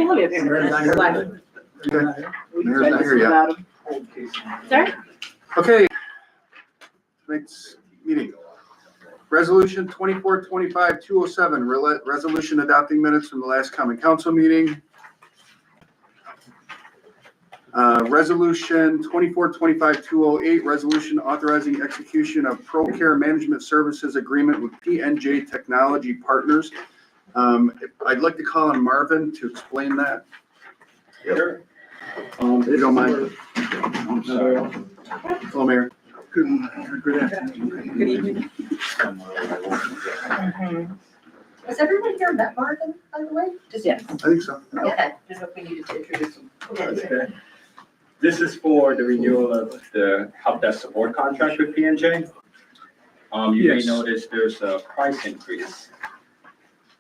mean, look at him. Mayor's not here. Like, Okay. we Mayor's tried not this here yet. without him. Sorry? Okay. Next meeting. Resolution 24-25-207, resolution adopting minutes from the last common council meeting. Resolution 24-25-208, resolution authorizing execution of ProCare Management Services Agreement with P&J Technology Partners. I'd like to call on Marvin to explain that. Sure. If you don't mind. I'm sorry. Hello, Mayor. Good evening. Has everyone here met Marvin, by the way? Yes. I think so. Okay, just what we needed to introduce him. Okay. This is for the renewal of the help desk support contract with P&J. You may Yes. notice there's a price increase.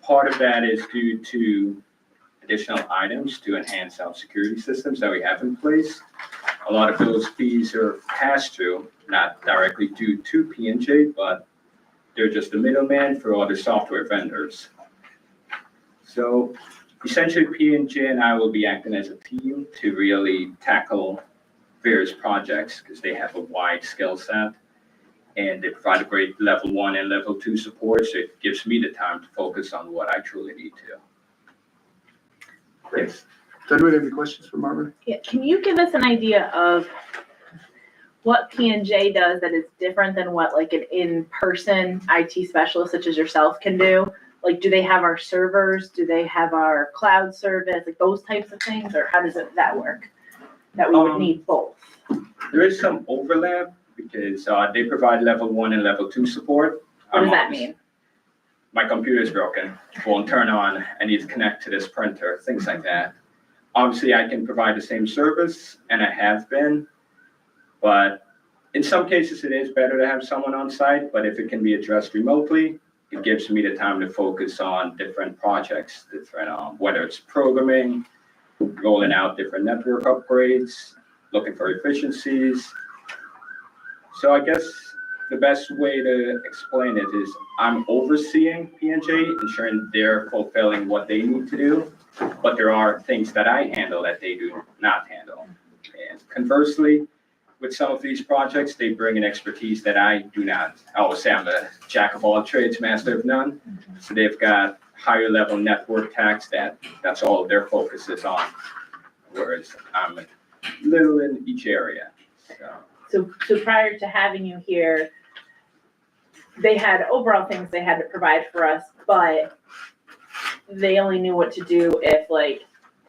Part of that is due to additional items to enhance our security systems that we have in place. A lot of those fees are passed through, not directly due to P&J, but they're just a middleman for other software vendors. So essentially, P&J and I will be acting as a team to really tackle various projects because they have a wide skill set and they provide a great level 1 and level 2 support. So it gives me the time to focus on what I truly need to. Great. Does anybody have any questions for Marvin? Yeah, can you give us an idea of what P&J does that is different than what like an in-person IT specialist such as yourself can do? Like, do they have our servers? Do they have our cloud service? Like those types of things, or how does that work? That we would need both. There is some overlap because they provide level 1 and level 2 support. What does that mean? My computer is broken, won't turn on, I need to connect to this printer, things like that. Obviously, I can provide the same service, and I have been, but in some cases, it is better to have someone on site, but if it can be addressed remotely, it gives me the time to focus on different projects, whether it's programming, rolling out different network upgrades, looking for efficiencies. So I guess the best way to explain it is I'm overseeing P&J, ensuring they're fulfilling what they need to do, but there are things that I handle that they do not handle. And conversely, with some of these projects, they bring an expertise that I do not. I always say I'm a jack of all trades, master of none. So they've got higher level network tax that's all their focus is on, whereas I'm a little in each area. So prior to having you here, they had overall things they had to provide for us, but they only knew what to do if like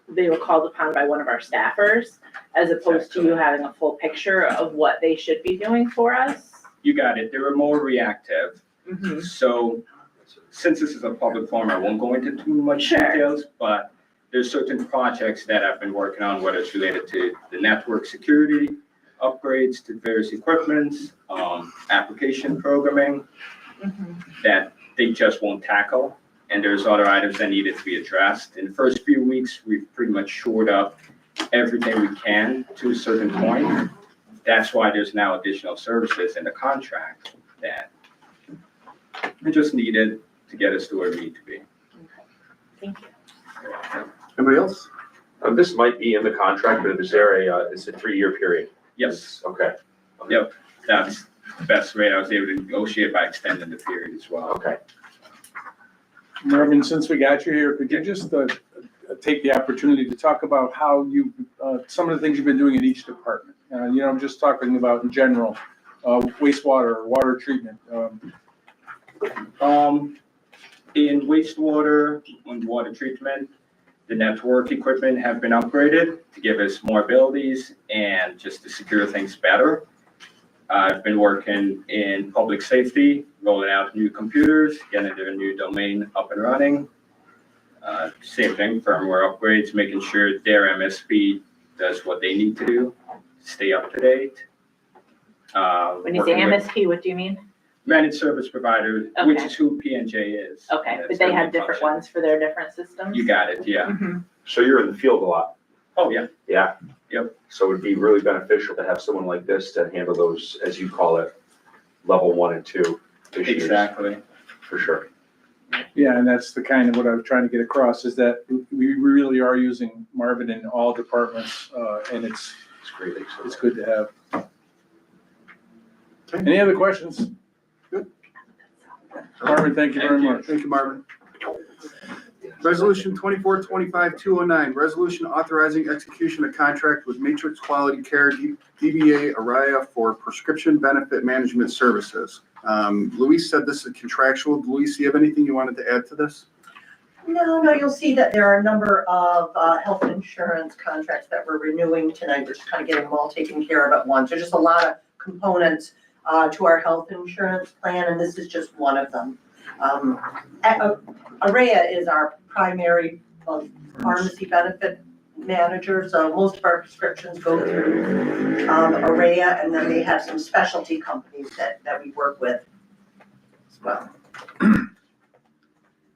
they were called upon by one of our staffers, as opposed to you having a full picture of what they should be doing for us. You got it. They were more reactive. Mm-hmm. So since this is a public forum, I won't go into too much Sure. details, but there's certain projects that I've been working on, whether it's related to the network security, upgrades to various equipments, application programming that they just won't tackle. And there's other items that needed to be addressed. In the first few weeks, we've pretty much shored up everything we can to a certain point. That's why there's now additional services in the contract that we just needed to get us to where we need to be. Thank you. Anybody else? This might be in the contract, but is there it's a 3-year period? Yes, Okay. yep, that's the best way I was able to negotiate by extending the period as well. Okay. Marvin, since we got you here, could you just take the opportunity to talk about how you, some of the things you've been doing in each department? I'm just talking about in general, wastewater, water treatment. In wastewater and water treatment, the network equipment have been upgraded to give us more abilities and just to secure things better. I've been working in public safety, rolling out new computers, getting their new domain up and running. Same thing, firmware upgrades, making sure their MSP does what they need to do, stay up to date. When you say Working with MSP, what do you mean? Managed service provider, which Okay. is who P&J is. Okay, That's but they their have main different function. ones for their different systems? You got it, yeah. Mhm. So you're in the field a lot? Oh, yeah. Yeah? Yep. So it'd be really beneficial to have someone like this to handle those, as you call it, level 1 and 2 issues. Exactly. For sure. Yeah, and that's the kind of what I was trying to get across, is that we really are using Marvin in all departments, and it's great. it's good to have. Okay. Any other questions? Good. Marvin, thank you very much. Thank you, Marvin. Resolution 2425-209, resolution authorizing execution of contract with Matrix Quality Care, DBA Araya for prescription benefit management services. Luis said this is contractual. Luis, do you have anything you wanted to add to this? No, you'll see that there are a number of health insurance contracts that we're renewing tonight. We're just kind of getting them all taken care of at once. There's just a lot of components to our health insurance plan, and this is just one of them. Araya is our primary pharmacy benefit manager, so most of our prescriptions go through Araya, and then they have some specialty companies that we work with as well.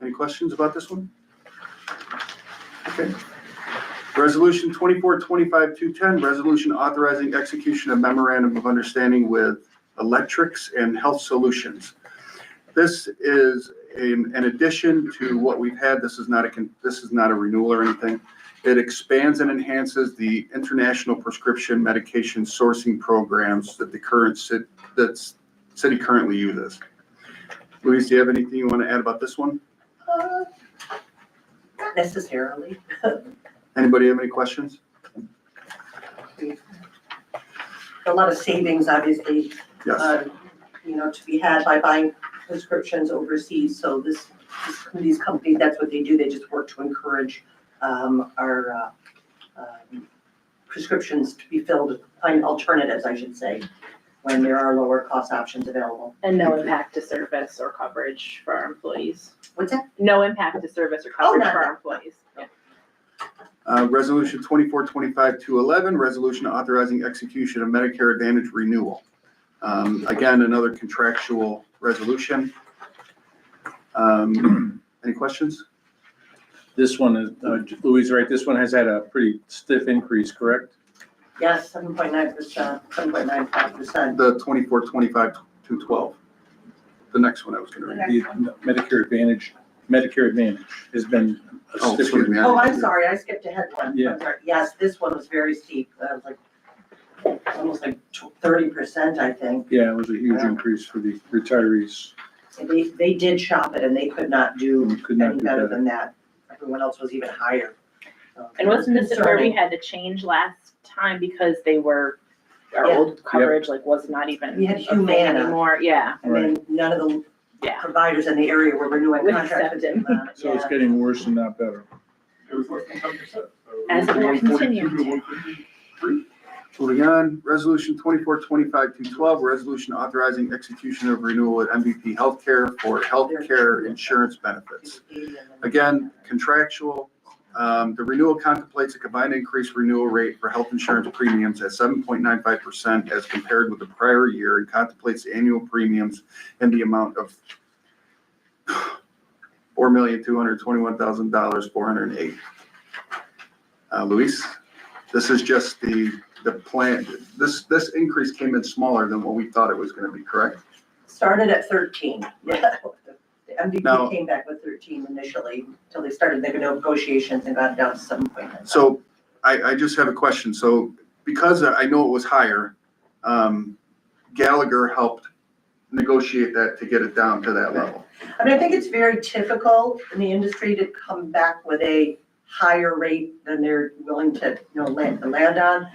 Any questions about this one? Okay. Resolution 2425-210, resolution authorizing execution of memorandum of understanding with Electrics and Health Solutions. This is in addition to what we've had. This is not a renewal or anything. It expands and enhances the international prescription medication sourcing programs that the city currently uses. Luis, do you have anything you want to add about this one? Not necessarily. Anybody have any questions? A lot of savings, obviously, Yes. to be had by buying prescriptions overseas. So these companies, that's what they do. They just work to encourage our prescriptions to be filled, find alternatives, I should say, when there are lower cost options available. And no impact to service or coverage for our employees. What's that? No impact to service or coverage no, for no. our employees. Yeah. Resolution 2425-211, resolution authorizing execution of Medicare Advantage renewal. Again, another contractual resolution. Any questions? This one is, Louise, right, this one has had a pretty stiff increase, correct? Yes, 7.9%, 7.95%. The 2425-212. The next one I was gonna read. The Medicare Advantage has been a Oh, stiff. excuse me. Oh, I'm sorry, I skipped ahead one. Yeah. I'm sorry. Yes, this one was very steep. Was like almost like 30%, I think. Yeah, it was a huge increase for the retirees. And they did shop it and they could not do Could not any do better better. than that. Everyone else was even higher. So And wasn't this where we concerning. had to change last time because they were, our Yeah. old coverage was not even We had a thing Humana. anymore, yeah, And then none of the yeah. providers in the area were renewing With contracts with Septim. Humana. So it's Yeah. getting worse and not better. As it will continue. Moving on, resolution 2425-212, resolution authorizing execution of renewal at MVP Healthcare for healthcare insurance benefits. Again, contractual. The renewal contemplates a combined increase renewal rate for health insurance premiums at 7.95% as compared with the prior year, and contemplates annual premiums in the amount of $4,221,408. Luis, this is just the plan. This increase came in smaller than what we thought it was going to be, correct? Started at 13. Yeah. The Now- MVP came back with 13 initially, until they started the negotiations and got it down to 7.9. So I just have a question. So because I know it was higher, Gallagher helped negotiate that to get it down to that level. I mean, I think it's very typical in the industry to come back with a higher rate than they're willing to, land on.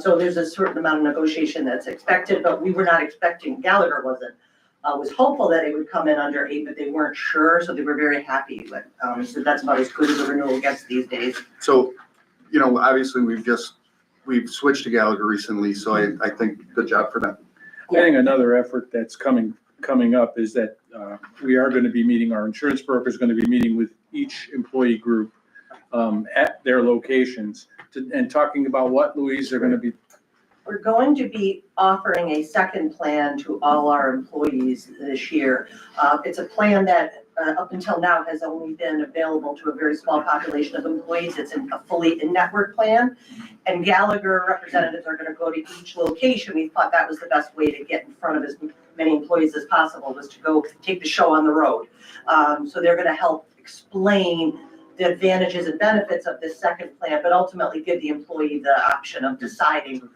So there's a certain amount of negotiation that's expected, but we were not expecting, Gallagher wasn't. Was hopeful that it would come in under 8, but they weren't sure, so they were very happy. But so that's about as good as a renewal gets these days. So, obviously we've switched to Gallagher recently, so I think good job for them. I think another effort that's coming up is that we are going to be meeting, our insurance broker is going to be meeting with each employee group at their locations and talking about what, Louise, they're going to be. We're going to be offering a second plan to all our employees this year. It's a plan that up until now has only been available to a very small population of employees. It's a fully in-network plan. And Gallagher representatives are going to go to each location. We thought that was the best way to get in front of as many employees as possible, was to go take the show on the road. So they're gonna help explain the advantages and benefits of this second plan, but ultimately give the employee the option of deciding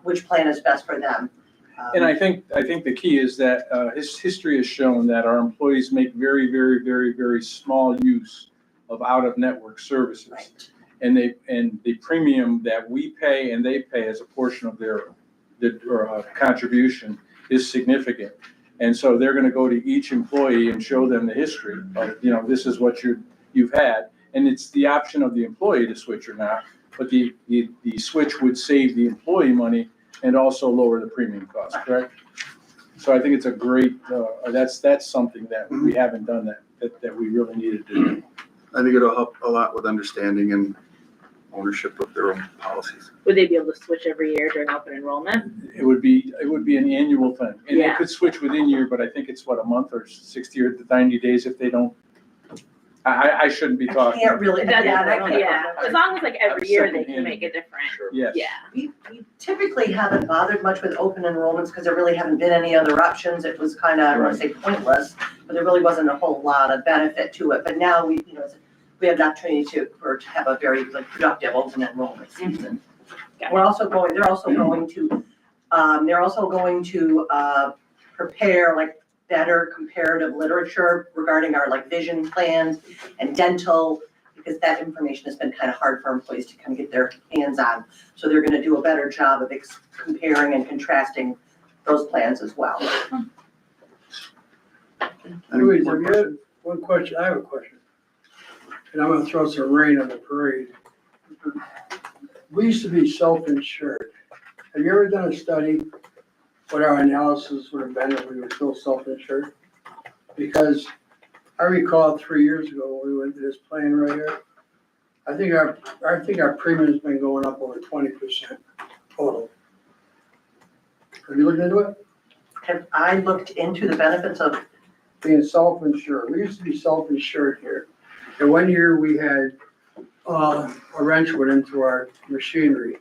which plan is best for them. And I think the key is that his history has shown that our employees make very, very, very, very small use of out-of-network services. Right. And the premium that we pay and they pay as a portion of their contribution is significant. And so they're gonna go to each employee and show them the history of, this is what you've had. And it's the option of the employee to switch or not, but the switch would save the employee money and also lower the premium cost, correct? So I think it's a great, that's something that we haven't done that we really needed to do. I think it'll help a lot with understanding and ownership of their own policies. Would they be able to switch every year during open enrollment? It would be an annual thing. And they Yeah. could switch within year, but I think it's a month or 60 or 90 days if they don't. I shouldn't be I talking. can't really, It doesn't, yeah, I can't yeah, remember. as long as like every year they Secondhand. can make it different, Sure. Yes. yeah. We typically haven't bothered much with open enrollments because there really haven't been any other options. It was kind of, I don't want to say pointless, but there really wasn't a whole lot of benefit to it. But now we have the opportunity to have a very productive open enrollment season. Got it. They're also going to prepare better comparative literature regarding our vision plans and dental, because that information has been kind of hard for employees to kind of get their hands on. So they're gonna do a better job of comparing and contrasting those plans as well. Any Louise, more have you questions? had one question? I have a question. And I'm gonna throw some rain on the parade. We used to be self-insured. Have you ever done a study what our analysis would have been if we were still self-insured? Because I recall 3 years ago, when we went to this plan right here. I think our premium's been going up over 20% total. Have you looked into it? Have I looked into the benefits of, Being self-insured. We used to be self-insured here. And one year we had, a wrench went into our machinery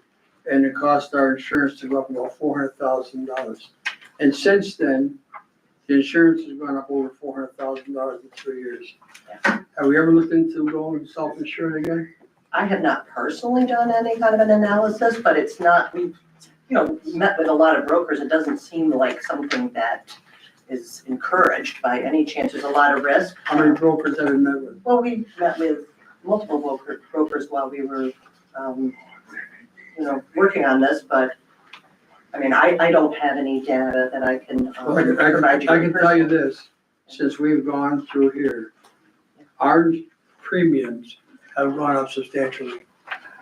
and it cost our insurance to go up about $400,000. And since then, the insurance has gone up over $400,000 in 3 years. Have we ever looked into going self-insured again? I have not personally done any kind of an analysis, but it's not, we've, met with a lot of brokers. It doesn't seem like something that is encouraged by any chance. There's a lot of risk. How many brokers have you met with? Well, we met with multiple brokers while we were, working on this, but, I don't have any data that I can Well, provide you. I can tell you this, since we've gone through here, our premiums have gone up substantially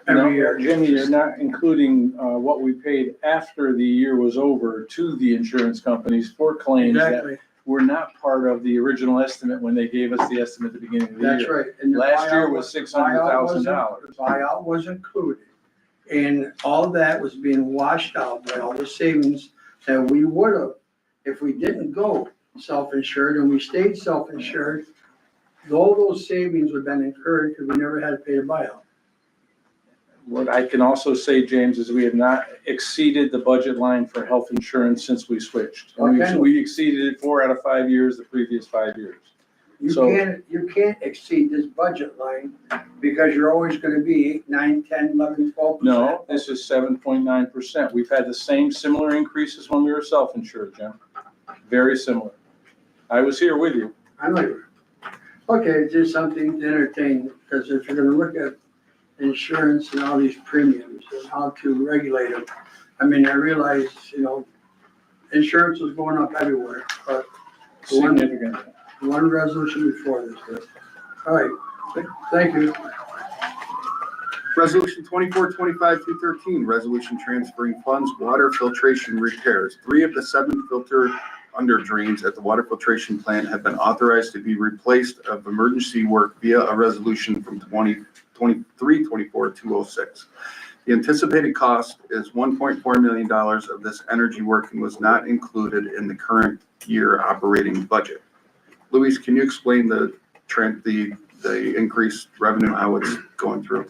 No, every year. Jimmy, you're not including what we paid after the year was over to the insurance companies for claims that Exactly, were not part of the original estimate when they gave us the estimate at the beginning of the year. that's right. And the Last year buyout was the $600,000. buyout was included. And all that was being washed out by all the savings that we would have, if we didn't go self-insured and we stayed self-insured, all those savings would have been incurred because we never had to pay the buyout. What I can also say, James, is we have not exceeded the budget line for health insurance since we switched. And Okay. we exceeded it 4 out of 5 years, the previous 5 years. So- You can't exceed this budget line because you're always gonna be 8, 9, 10, 11, 12%. No, this is 7.9%. We've had the similar increases when we were self-insured, Jim. Very similar. I was here with you. I know you were. Okay, it's just something to entertain, because if you're gonna look at insurance and all these premiums and how to regulate them, I realize, insurance was going up everywhere, but Significantly. one resolution before this. All right, thank you. Resolution 2425-13, resolution transferring funds, water filtration repairs. 3 of the 7 filter under drains at the water filtration plant have been authorized to be replaced of emergency work via a resolution from 2023-24-206. The anticipated cost is $1.4 million of this energy work and was not included in the current year operating budget. Luis, can you explain the trend, the increased revenue, how it's going through?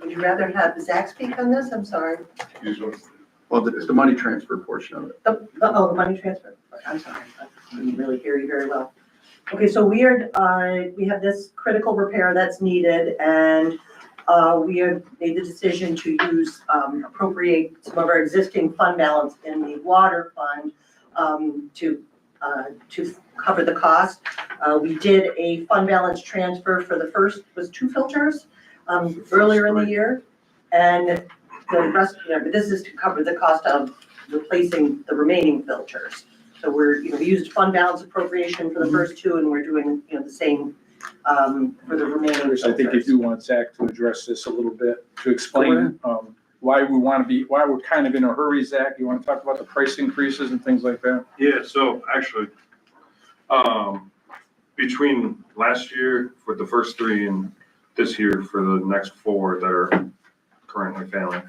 Would you rather have Zach speak on this? I'm sorry. Well, the money transfer portion of it. The money transfer, I'm sorry, I didn't really hear you very well. Okay, so we have this critical repair that's needed, and we have made the decision to appropriate some of our existing fund balance in the water fund to cover the cost. We did a fund balance transfer for the first, was 2 filters earlier in the year. And the rest, this is to cover the cost of replacing the remaining filters. So we used fund balance appropriation for the first 2, and we're doing, the same for the remaining filters. I think if you want Zach to address this a little bit, to explain why we're kind of in a hurry, Zach, you want to talk about the price increases and things like that? Yeah, so actually, between last year for the first 3 and this year for the next 4 that are currently failing,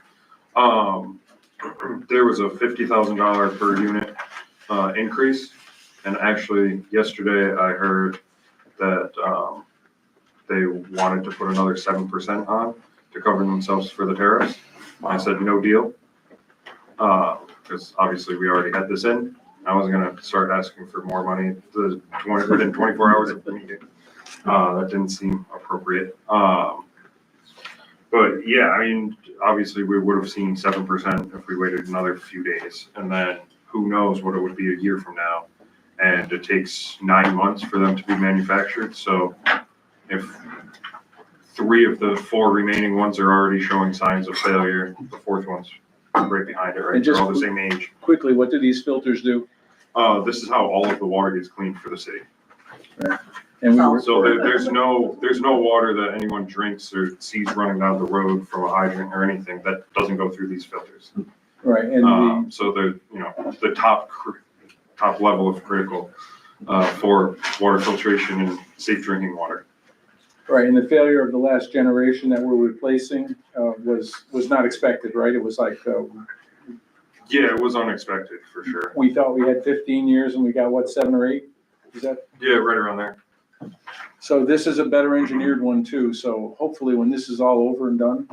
there was a $50,000 per unit increase. And actually, yesterday I heard that they wanted to put another 7% on to cover themselves for the tariffs. I said, no deal, because obviously we already had this in. I wasn't gonna start asking for more money within 24 hours of the meeting. That didn't seem appropriate. But yeah, I mean, obviously we would have seen 7% if we waited another few days, and then who knows what it would be a year from now. And it takes 9 months for them to be manufactured. So if 3 of the 4 remaining ones are already showing signs of failure, the 4th one's right behind it, right? And They're just all the same age. Quickly, what do these filters do? This is how all of the water gets cleaned for the city. And we were, So there's no water that anyone drinks or sees running down the road from a hydrant or anything that doesn't go through these filters. right, and So they're, the top level of critical for water filtration and safe drinking water. right, and the failure of the last generation that we're replacing was not expected, right? It was like, Yeah, it was unexpected for sure. we thought we had 15 years and we got, what, 7 or 8? Is that? Yeah, right around there. So this is a better engineered one too, so hopefully when this is all over and done,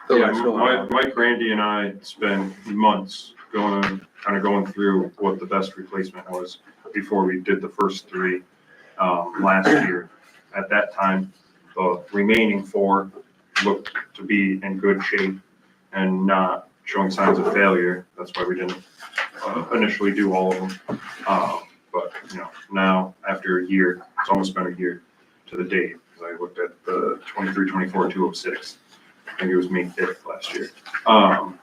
Yeah, Mike Randy and I spent months going through what the best replacement was before we did the first 3 last year. At that time, the remaining 4 looked to be in good shape and not showing signs of failure. That's why we didn't initially do all of them. But now after a year, it's almost been a year to the date. Because I looked at the 23-24-206. I think it was May 5th last year. But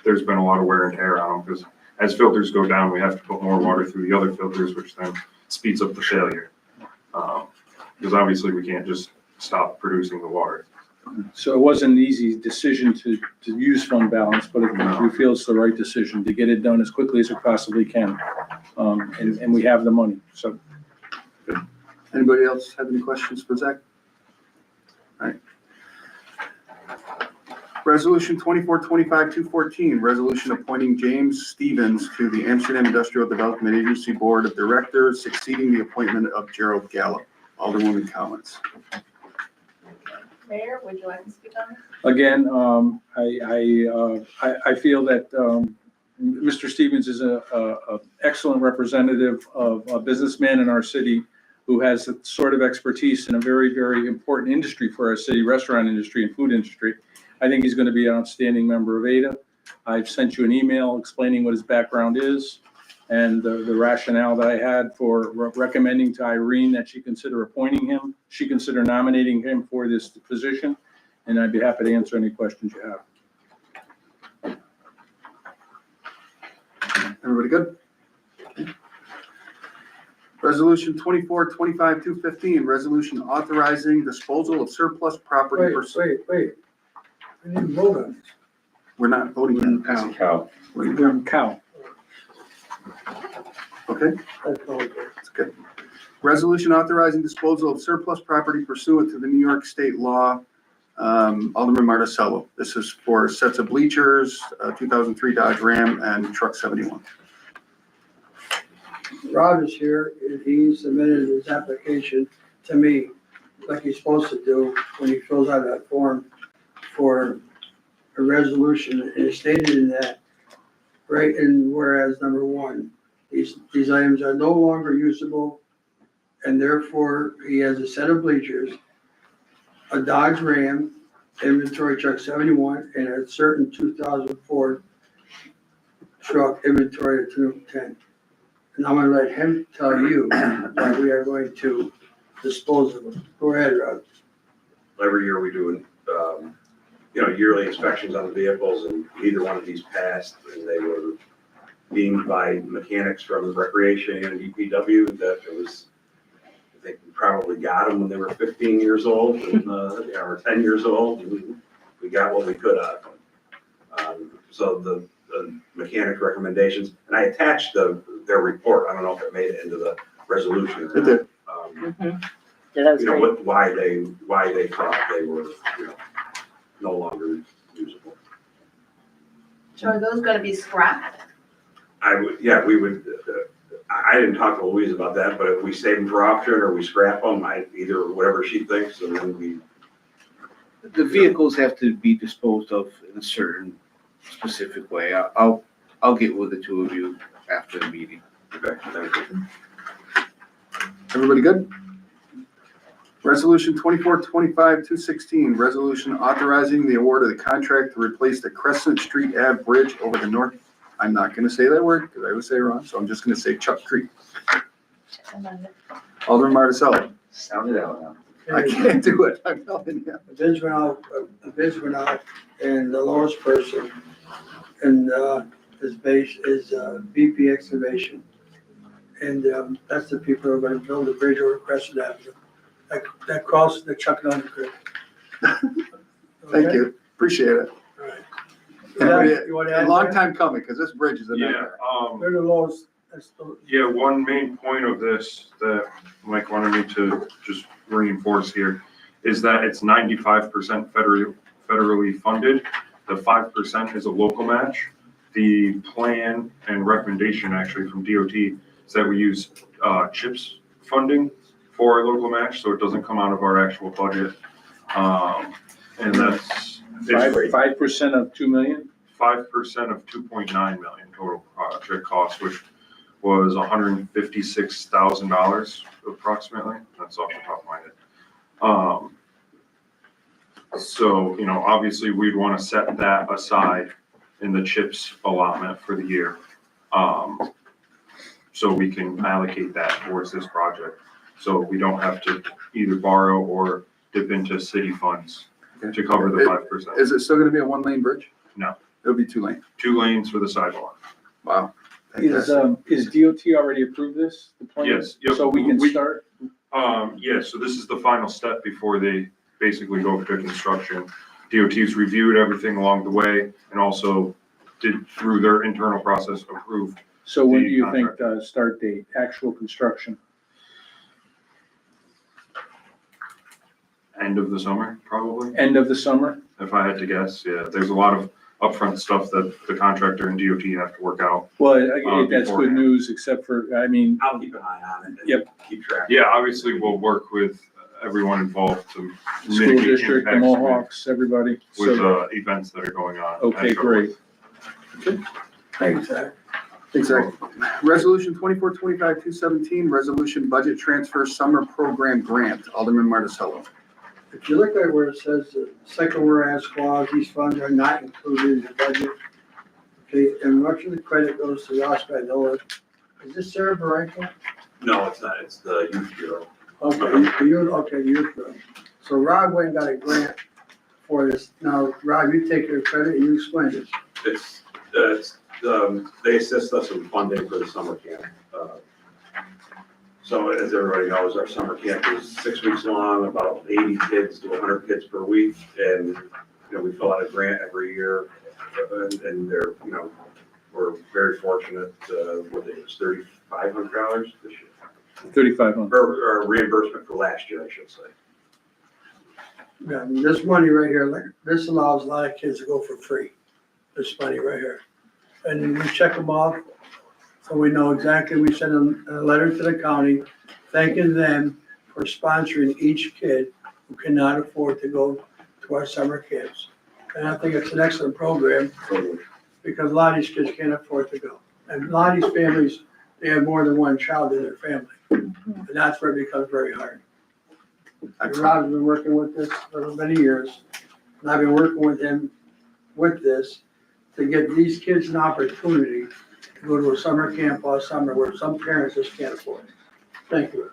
there's been a lot of wear and tear on them because as filters go down, we have to put more water through the other filters, which then speeds up the failure. Because obviously we can't just stop producing the water. so it wasn't an easy decision to use fund balance, but we feel it's the right decision to get it done as quickly as we possibly can. And we have the money, so. Anybody else have any questions for Zach? All right. Resolution 2425-214, resolution appointing James Stevens to the Amsterdam Industrial Development Agency Board of Directors, succeeding the appointment of Gerald Gallup. Alderwoman Collins. Mayor, would you like to speak on this? Again, I feel that Mr. Stevens is a excellent representative of a businessman in our city who has a sort of expertise in a very, very important industry for our city, restaurant industry and food industry. I think he's going to be an outstanding member of ADA. I've sent you an email explaining what his background is and the rationale that I had for recommending to Irene that she consider appointing him. She consider nominating him for this position, and I'd be happy to answer any questions you have. Everybody good? Okay. Resolution 2425-215, resolution authorizing disposal of surplus property. Wait. We didn't vote on this. We're not voting on As a it. cow. We're in Cal. Okay, That's all good. that's good. Resolution authorizing disposal of surplus property pursuant to the New York State law. Alderman Marticello. This is for sets of bleachers, 2003 Dodge Ram and truck 71. Rob is here, and he submitted his application to me, like he's supposed to do when he fills out that form for a resolution, and it stated in that, right in whereas number 1, these items are no longer usable, and therefore he has a set of bleachers, a Dodge Ram, inventory truck 71, and a certain 2004 truck inventory at 210. And I'm gonna let him tell you why we are going to dispose of them. Go ahead, Rob. Every year we do, yearly inspections on the vehicles, and neither one of these passed, and they were deemed by mechanics from recreation and DPW that it was, I think we probably got them when they were 15 years old, and, or 10 years old, and we got what we could out of them. So the mechanic recommendations, and I attached their report, I don't know if it made it into the resolution. It did. Yeah, that was You know, great. why they thought they were, no longer usable. So are those gonna be scrapped? We would, I didn't talk to Louise about that, but if we save them for option or we scrap them, either whatever she thinks, and then we, The vehicles have to be disposed of in a certain specific way. I'll get with the two of you after the meeting. okay, thank you. Everybody good? Resolution 2425-216, resolution authorizing the award of the contract to replace the Crescent Street Ave Bridge over the north. I'm not gonna say that word because I would say it wrong, so I'm just gonna say Chuck Creek. Alderman Marticello. Sound it out now. I can't do it, I'm telling you. The bids went out, and the lowest person in his base is BP Excavation. And that's the people who are gonna build the bridge over Crescent Avenue. That crosses the Chuckanut Creek. Thank you, appreciate it. All right. Yeah, You wanna A add? long time coming, because this bridge is a Yeah, nightmare. They're the lowest, that's the, yeah, one main point of this that Mike wanted me to just reinforce here is that it's 95% federally funded. The 5% is a local match. The plan and recommendation actually from DOT is that we use CHIPS funding for a local match, so it doesn't come out of our actual budget. And that's 5% of 2 million? 5% of 2.9 million total project cost, which was $156,000 approximately. That's off the top of my head. So, obviously we'd want to set that aside in the CHIPS allotment for the year. So we can allocate that towards this project. So we don't have to either borrow or dip into city funds to cover the 5%. Is it still gonna be a 1-lane bridge? No. It'll be 2-lane. 2 lanes for the sidewalk. Wow. Is Fantastic. DOT already approved this? The plan? Yes, yep. So we can start? Yeah, so this is the final step before they basically go to construction. DOT's reviewed everything along the way and also did, through their internal process, approved. So when do The you think start date, actual construction? End of the summer, probably, End of the summer? if I had to guess. Yeah, there's a lot of upfront stuff that the contractor and DOT have to work out. Well, that's good beforehand. news, except for, I'll keep an eye on it. and Yep. Keep track. Yeah, obviously, we'll work with everyone involved to school mitigate district, the impacts Mohawks, everybody. with So, events that are going on. okay, great. thanks, Zach. Exactly. Resolution 2425-217, resolution budget transfer summer program grant. Alderman Marticello. If you look at where it says the second whereas clause, these funds are not included in the budget. Okay, and much of the credit goes to Ross Vanilla. Is this Sarah Baranco? No, it's not, it's the youth bureau. Okay, youth group. So Rob went and got a grant for this. Now, Rob, you take your credit and you explain this. They assist us in funding for the summer camp. So as everybody knows, our summer camp is 6 weeks long, about 80 kids to 100 kids per week. And, we fill out a grant every year and they're, we're very fortunate, what it was, $3,500 this year. 3,500. Or reimbursement for last year, I should say. Yeah, this money right here, like, this allows a lot of kids to go for free. This money right here. And we check them off, so we know exactly, we send them a letter to the county thanking them for sponsoring each kid who cannot afford to go to our summer camps. And I think it's an excellent program because a lot of these kids can't afford to go. And a lot of these families, they have more than one child in their family. And that's where it becomes very hard. And Rob's been working with this for many years. And I've been working with him with this to get these kids an opportunity to go to a summer camp all summer where some parents just can't afford it. Thank you.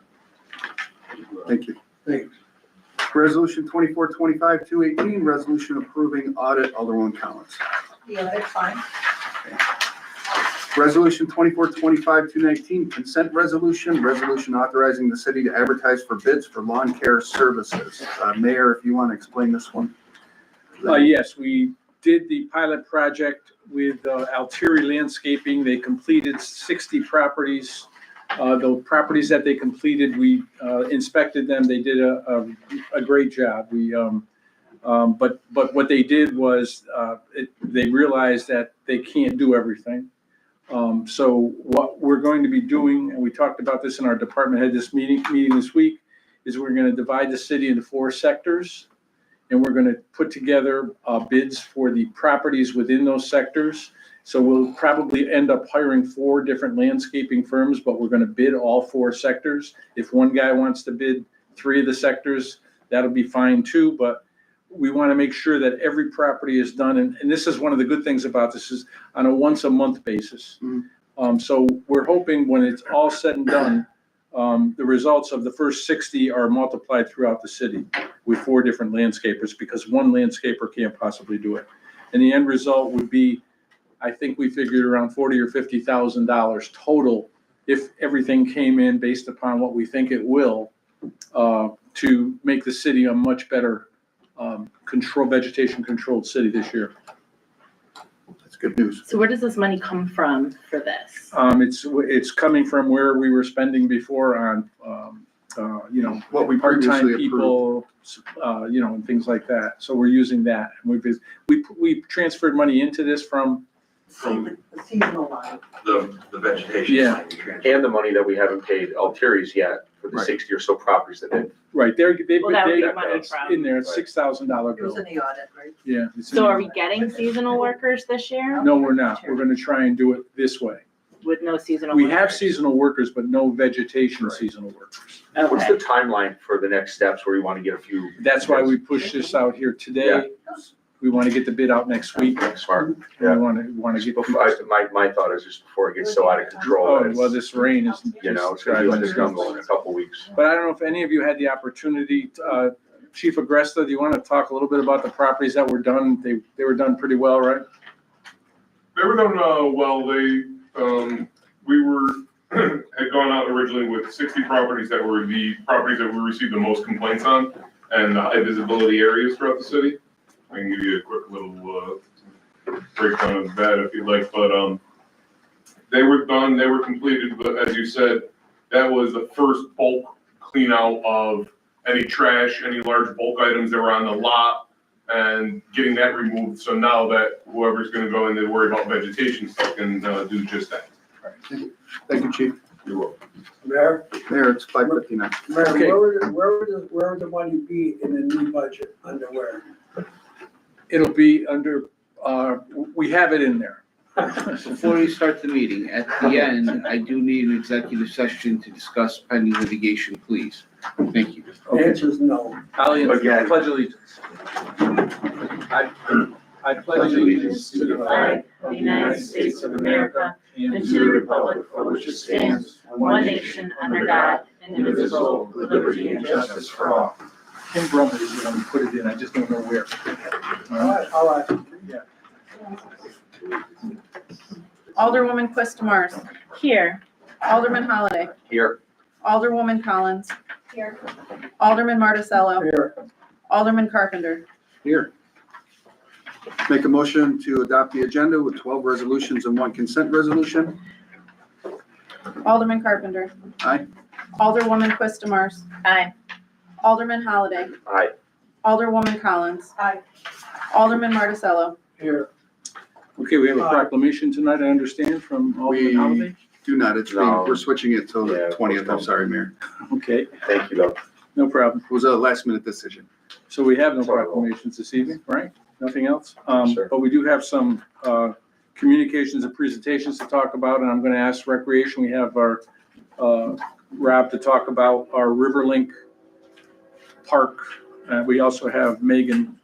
Thank you. Thanks. Resolution 2425-218, resolution approving audit, Alderwoman Collins. Yeah, that's fine. Resolution 2425-219, consent resolution, resolution authorizing the city to advertise for bids for lawn care services. Mayor, if you want to explain this one. Yes, we did the pilot project with Altieri Landscaping. They completed 60 properties. The properties that they completed, we inspected them. They did a great job. But what they did was they realized that they can't do everything. So what we're going to be doing, and we talked about this in our department head this meeting this week, is we're going to divide the city into 4 sectors. And we're going to put together bids for the properties within those sectors. So we'll probably end up hiring 4 different landscaping firms, but we're going to bid all 4 sectors. If one guy wants to bid 3 of the sectors, that'll be fine too. But we want to make sure that every property is done. And this is one of the good things about this is on a once a month basis. So we're hoping when it's all said and done, the results of the first 60 are multiplied throughout the city with 4 different landscapers because one landscaper can't possibly do it. And the end result would be, I think we figured around $40,000 or $50,000 total if everything came in based upon what we think it will, to make the city a much better vegetation controlled city this year. That's good news. So where does this money come from for this? It's coming from where we were spending before on, What we part-time previously approved. people, and things like that. So we're using that. And we transferred money into this from, The seasonal line. The vegetation. Yeah. line we transferred. And the money that we haven't paid Alteri's yet for the Right. 60 or so properties that they've. right, Well, that would be money that's from. in there, it's $6,000 It was bill. in the audit, right? Yeah. it's in So there. are we getting seasonal workers this year No, we're not. We're gonna try and do it this way. with no seasonal? We have workers? seasonal workers, but no vegetation Right. seasonal workers. What's Okay. the timeline for the next steps where you want to get a few? That's why we pushed this out here today. We want to get the bid out next week. Smart. And Yeah. we want to get. My thought is just before it gets so out of control. Oh, that it's, well, this rain is. it's gonna be driving like us a nuts. jungle in a couple weeks. But I don't know if any of you had the opportunity, Chief Agresta, do you want to talk a little bit about the properties that were done? They were done pretty well, right? They were done, well, we were, had gone out originally with 60 properties that were the properties that we received the most complaints on and the high visibility areas throughout the city. I can give you a quick little, breakdown of that if you'd like, but, they were done, they were completed, but as you said, that was the first bulk clean out of any trash, any large bulk items that were on the lot and getting that removed. So now that whoever's gonna go in and worry about vegetation stuff can, do just that. Thank you, Chief. You're welcome. Mayor, Mayor, it's 5:59. Mayor, Okay. where would the money be in the new budget, under where? It'll be under, we have it in there. Before we start the meeting, at the end, I do need an executive session to discuss pending litigation, please. Thank you. The answer is no. I pledge allegiance. I pledge allegiance to the flag of the United States of America and to the republic for which it stands, one nation under God, indivisible, with liberty and justice for all. Kim Brummett is going to put it in, I just don't know where. All right, all right. Yeah. Alderwoman Quistamars. Here, Alderman Holliday. Here, Alderwoman Collins. Here. Alderman Marticello. Here, Alderman Carpenter. Here. Make a motion to adopt the agenda with 12 resolutions and 1 consent resolution. Alderman Carpenter. Aye. Alderwoman Quistamars. aye. Alderman Holliday. aye. Alderwoman Collins. Aye. Alderman Marticello. here. Okay, we have a proclamation tonight, I understand, from Alderman Holliday. Do not, No. we're switching it till the Yeah, 20th. I'm sorry, Mayor. Okay, Thank you, though. no problem. It was a last minute decision. So we have no Sorry. proclamations this evening, right? Nothing else? Sure. But we do have some communications and presentations to talk about, and I'm going to ask Recreation. We have our Rob to talk about our Riverlink Park. We also have Megan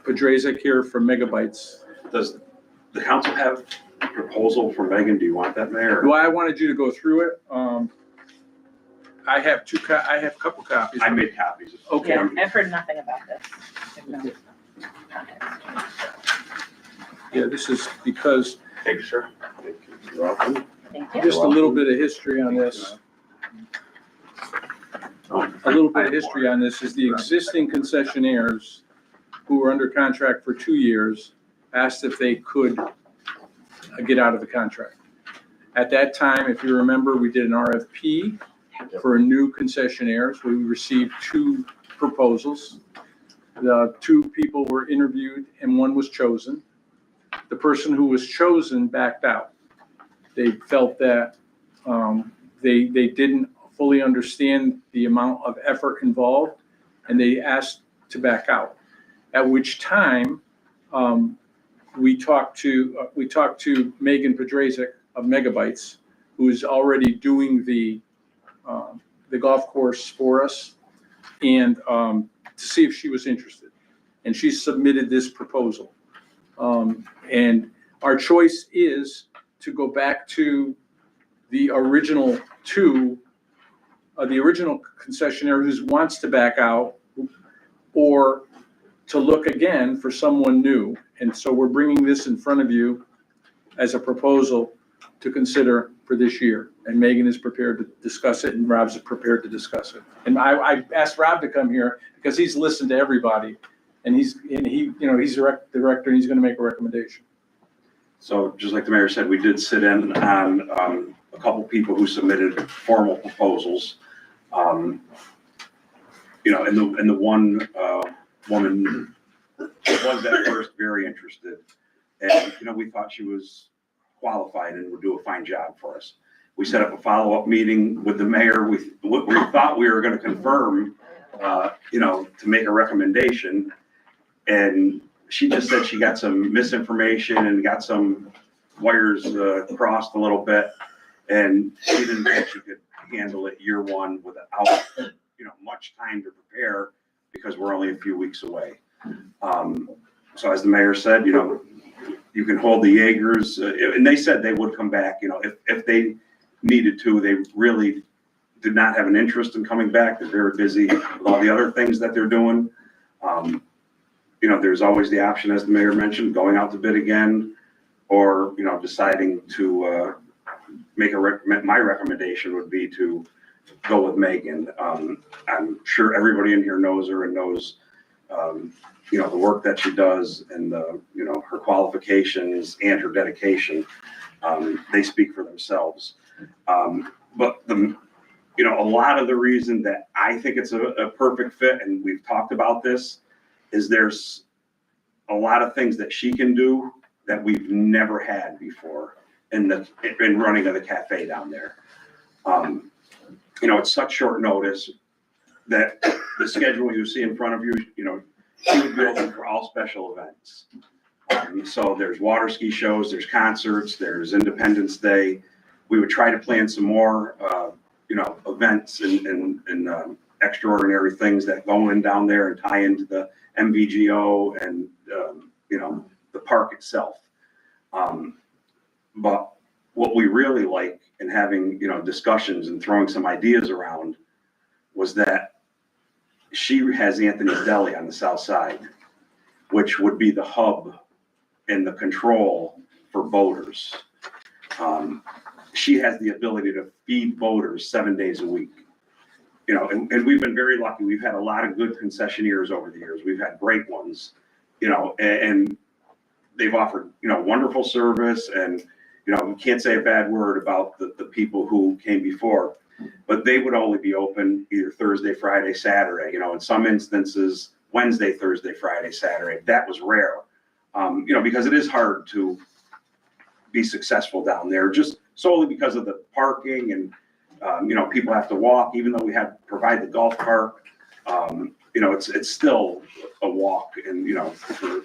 Pedrazik here from Megabytes. Does the council have a proposal for Megan? Do you want that, Mayor? Well, I wanted you to go through it. I have I have a couple copies. I made copies. Okay. Yeah, I've heard nothing about this. Yeah, this is because, Thank you, sir. Thank you. You're welcome. Thank you. just a little bit of history on this. A little bit of history on this is the existing concessionaires who were under contract for 2 years asked if they could get out of the contract. At that time, if you remember, we did an RFP for new concessionaires. We received 2 proposals. The 2 people were interviewed and 1 was chosen. The person who was chosen backed out. They felt that they didn't fully understand the amount of effort involved, and they asked to back out. At which time, we talked to Megan Pedrazik of Megabytes, who is already doing the golf course for us, and to see if she was interested. And she submitted this proposal. And our choice is to go back to the original 2, the original concessionaire who wants to back out, or to look again for someone new. And so we're bringing this in front of you as a proposal to consider for this year. And Megan is prepared to discuss it, and Rob's prepared to discuss it. And I asked Rob to come here because he's listened to everybody, and he's the director, and he's going to make a recommendation. So just like the mayor said, we did sit in on a couple people who submitted formal proposals. And the one woman was at first very interested. And, we thought she was qualified and would do a fine job for us. We set up a follow-up meeting with the mayor. We thought we were going to confirm, to make a recommendation. And she just said she got some misinformation and got some wires crossed a little bit. And she didn't think she could handle it year 1 without, much time to prepare, because we're only a few weeks away. So as the mayor said, you can hold the Jaegers, and they said they would come back, if they needed to. They really did not have an interest in coming back. They're very busy with all the other things that they're doing. There's always the option, as the mayor mentioned, going out to bid again, or, deciding to make my recommendation would be to go with Megan. I'm sure everybody in here knows her and knows, the work that she does, and her qualifications and her dedication. They speak for themselves. But a lot of the reason that I think it's a perfect fit, and we've talked about this, is there's a lot of things that she can do that we've never had before in running of the cafe down there. It's such short notice that the schedule you see in front of you, she would be open for all special events. So there's water ski shows, there's concerts, there's Independence Day. We would try to plan some more, events and extraordinary things that go in down there and tie into the MVGO and, the park itself. But what we really like in having, discussions and throwing some ideas around was that she has Anthony's Deli on the south side, which would be the hub and the control for boaters. She has the ability to feed boaters 7 days a week. And we've been very lucky. We've had a lot of good concessionaires over the years. We've had great ones, and they've offered, wonderful service, and, we can't say a bad word about the people who came before, but they would only be open either Thursday, Friday, Saturday, in some instances, Wednesday, Thursday, Friday, Saturday. That was rare, because it is hard to be successful down there, just solely because of the parking and, people have to walk, even though we provide the golf cart. it's still a walk and,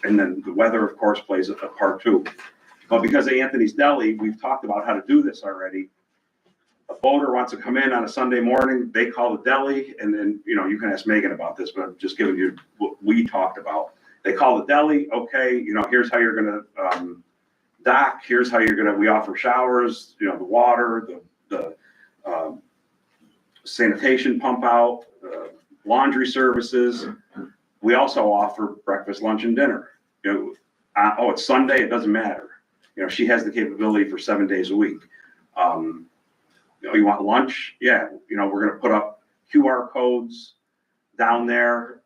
and then the weather, of course, plays a part too. But because of Anthony's Deli, we've talked about how to do this already. A boater wants to come in on a Sunday morning, they call the deli, and then, you can ask Megan about this, but I'm just giving you what we talked about. They call the deli, okay, here's how you're gonna dock, here's how we offer showers, the water, the sanitation pump out, laundry services. We also offer breakfast, lunch, and dinner. It's Sunday, it doesn't matter. She has the capability for 7 days a week. You want lunch? Yeah, we're gonna put up QR codes down there.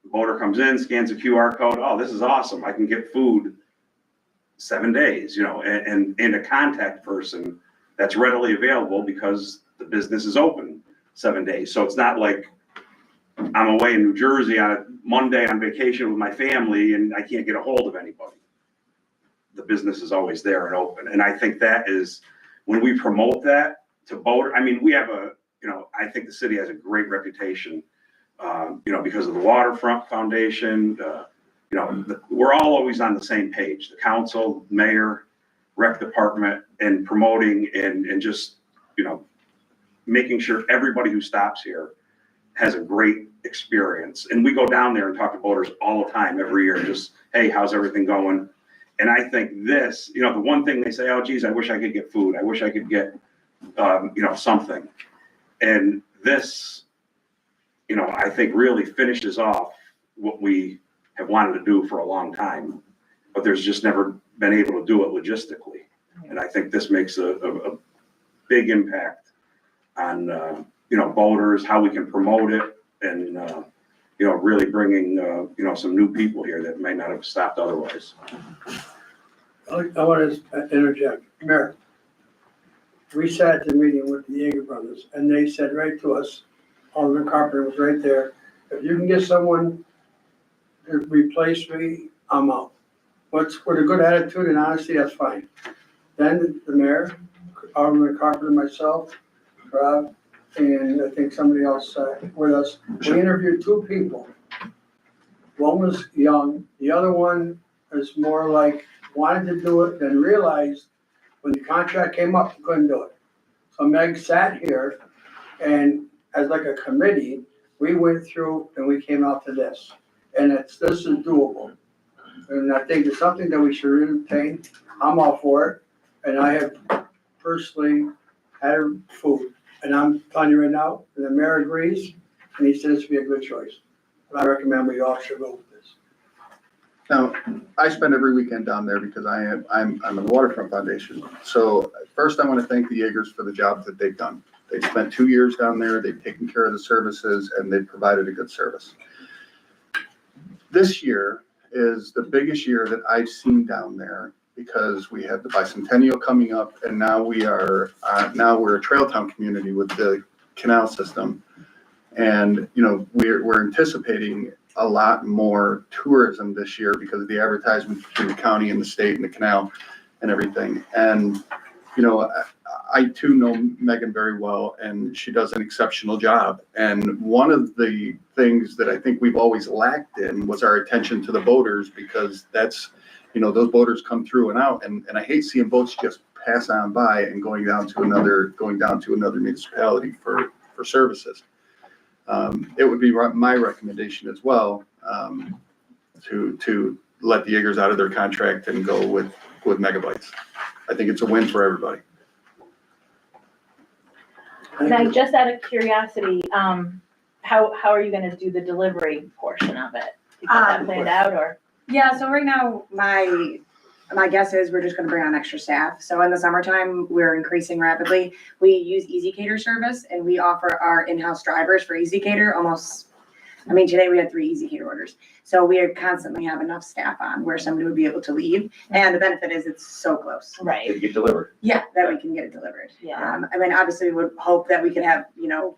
The boater comes in, scans a QR code. Oh, this is awesome. I can get food 7 days, and a contact person that's readily available because the business is open 7 days. So it's not like I'm away in New Jersey on a Monday on vacation with my family and I can't get a hold of anybody. The business is always there and open. And I think that is, when we promote that to boater, we have I think the city has a great reputation, because of the Waterfront Foundation, we're all always on the same page, the council, mayor, rec department, and promoting and just, making sure everybody who stops here has a great experience. And we go down there and talk to boaters all the time, every year, just, hey, how's everything going? And I think this, the one thing they say, oh, geez, I wish I could get food. I wish I could get, something. And this, I think really finishes off what we have wanted to do for a long time, but there's just never been able to do it logistically. And I think this makes a big impact on, boaters, how we can promote it, and, really bringing, some new people here that may not have stopped otherwise. I want to interject. Mayor, we sat at the meeting with the Yeager brothers, and they said right to us, Alderman Carpenter was right there, if you can get someone to replace me, I'm out. With a good attitude and honesty, that's fine. Then the mayor, Alderman Carpenter, myself, Rob, and I think somebody else with us, we interviewed two people. One was young, the other one is more like wanted to do it, then realized when the contract came up, he couldn't do it. So Meg sat here, and as like a committee, we went through and we came out to this. And this is doable. And I think it's something that we should entertain. I'm all for it. And I have personally had food. And I'm telling you right now, the mayor agrees, and he says it'd be a good choice. And I recommend we all should go with this. Now, I spend every weekend down there because I'm on the Waterfront Foundation. So first I want to thank the Yeagers for the job that they've done. They've spent 2 years down there, they've taken care of the services, and they've provided a good service. This year is the biggest year that I've seen down there because we have the bicentennial coming up, and now we're a trail town community with the canal system. And, we're anticipating a lot more tourism this year because of the advertisement between the county and the state and the canal and everything. And, I too know Megan very well, and she does an exceptional job. And one of the things that I think we've always lacked in was our attention to the boaters, because that's, those boaters come through and out, and I hate seeing boats just pass on by and going down to another municipality for services. It would be my recommendation as well, to let the Yeagers out of their contract and go with Megabytes. I think it's a win for everybody. Now, just out of curiosity, how are you gonna do the delivery portion of it? You got that planned out, or? Yeah, so right now, my guess is we're just gonna bring on extra staff. So in the summertime, we're increasing rapidly. We use EasyCater service, and we offer our in-house drivers for EasyCater today we had 3 EasyCater orders. So we constantly have enough staff on where somebody would be able to leave. And the benefit is it's so close. Right, It get delivered. Yeah, that we can get it delivered. yeah. I mean, obviously we would hope that we could have,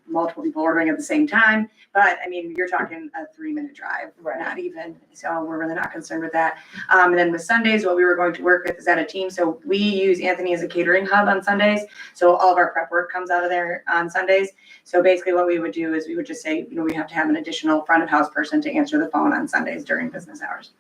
multiple people ordering at the same time, but I mean, you're talking a 3-minute drive, Right. not even, so we're really not concerned with that. And then with Sundays, what we were going to work with is at a team, so we use Anthony as a catering hub on Sundays, so all of our prep work comes out of there on Sundays. So basically what we would do is we would just say, we have to have an additional front of house person to answer the phone on Sundays during business hours.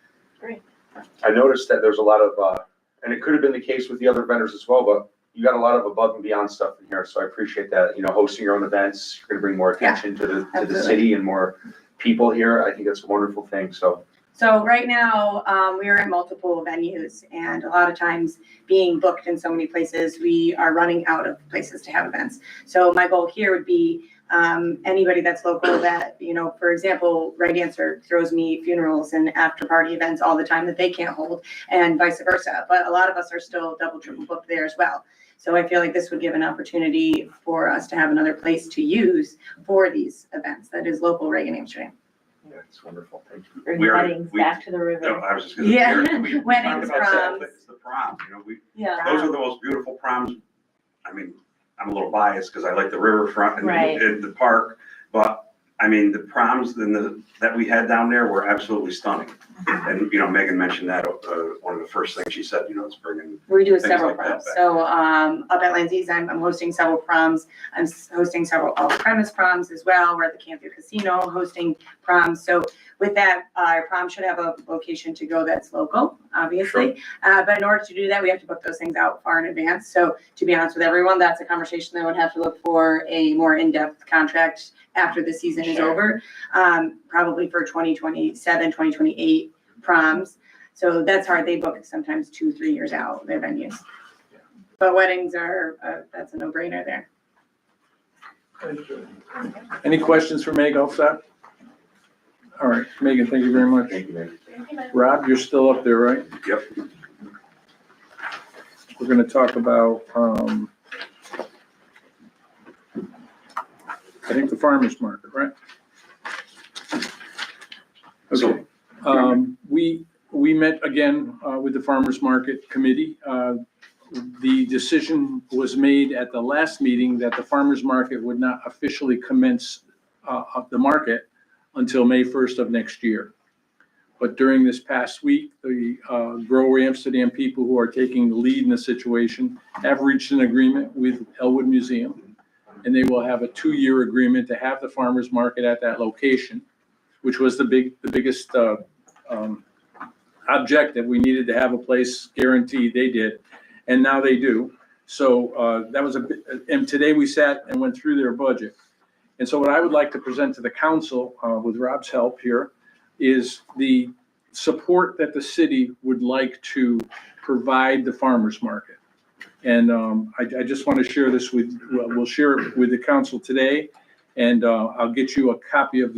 I noticed that there's a lot of, and it could have been the case with the other vendors as well, but you got a lot of above and beyond stuff in here, so I appreciate that, hosting your own events, you're gonna bring more attention to the absolutely. city and more people here. I think that's a wonderful thing, so. So right now, we are at multiple venues, and a lot of times being booked in so many places, we are running out of places to have events. So my goal here would be anybody that's local that, for example, Right Answer throws me funerals and after party events all the time that they can't hold, and vice versa. But a lot of us are still double, triple booked there as well. So I feel like this would give an opportunity for us to have another place to use for these events that is local Reagan Amsterdam. That's wonderful, thank you. Bring We already- weddings we- back to the river. No, I was just gonna. Yeah. we Weddings, talked about that, proms. It's the prom, Yeah. those are the most beautiful proms. I mean, I'm a little biased because I like the riverfront Right. and the park, but I mean, the proms that we had down there were absolutely stunning. And, Megan mentioned that, one of the first things she said, it's bringing, We do Things several like that proms. back. So, up at Lindsay's, I'm hosting several proms. I'm hosting several off-premise proms as well. We're at the Campview Casino hosting proms. So with that, our prom should have a location to go that's local, obviously. But in order to do that, we have to book those things out far in advance. So to be honest with everyone, that's a conversation that would have to look for a more in-depth contract after the season is Sure. over. Probably for 2027, 2028 proms. So that's hard. They book sometimes 2-3 years out, their venues. But weddings are, that's a no-brainer there. Any questions for Meg Elfstat? All right, Megan, thank you very much. Thank you, man. Rob, you're still up there, right? Yep. We're gonna talk about, I think the farmer's market, right? Okay. We met again with the farmer's market committee. The decision was made at the last meeting that the farmer's market would not officially commence the market until May 1st of next year. But during this past week, the Grow Amsterdam people who are taking the lead in the situation have reached an agreement with Elwood Museum. And they will have a 2-year agreement to have the farmer's market at that location, which was the biggest objective. We needed to have a place guaranteed. They did, and now they do. So that was and today we sat and went through their budget. And so what I would like to present to the council, with Rob's help here, is the support that the city would like to provide the farmer's market. And I just want to share this we'll share it with the council today, and I'll get you a copy of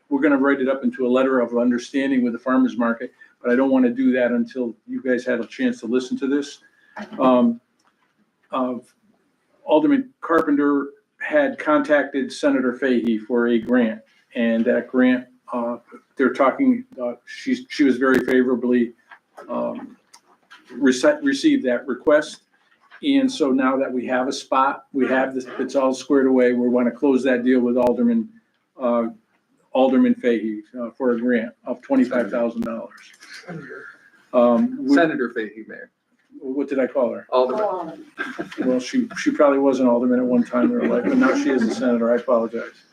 we're going to write it up into a letter of understanding with the farmer's market, but I don't want to do that until you guys have a chance to listen to this. Alderman Carpenter had contacted Senator Fahey for a grant, and that grant, they're talking, she was very favorably received that request. And so now that we have a spot, we have this, it's all squared away. We want to close that deal with Alderman Fahey for a grant of $25,000. Senator Fahey, Mayor. What did I call her? Alderman. Well, she probably was an alderman at one time in her life, but now she is a senator. I apologize.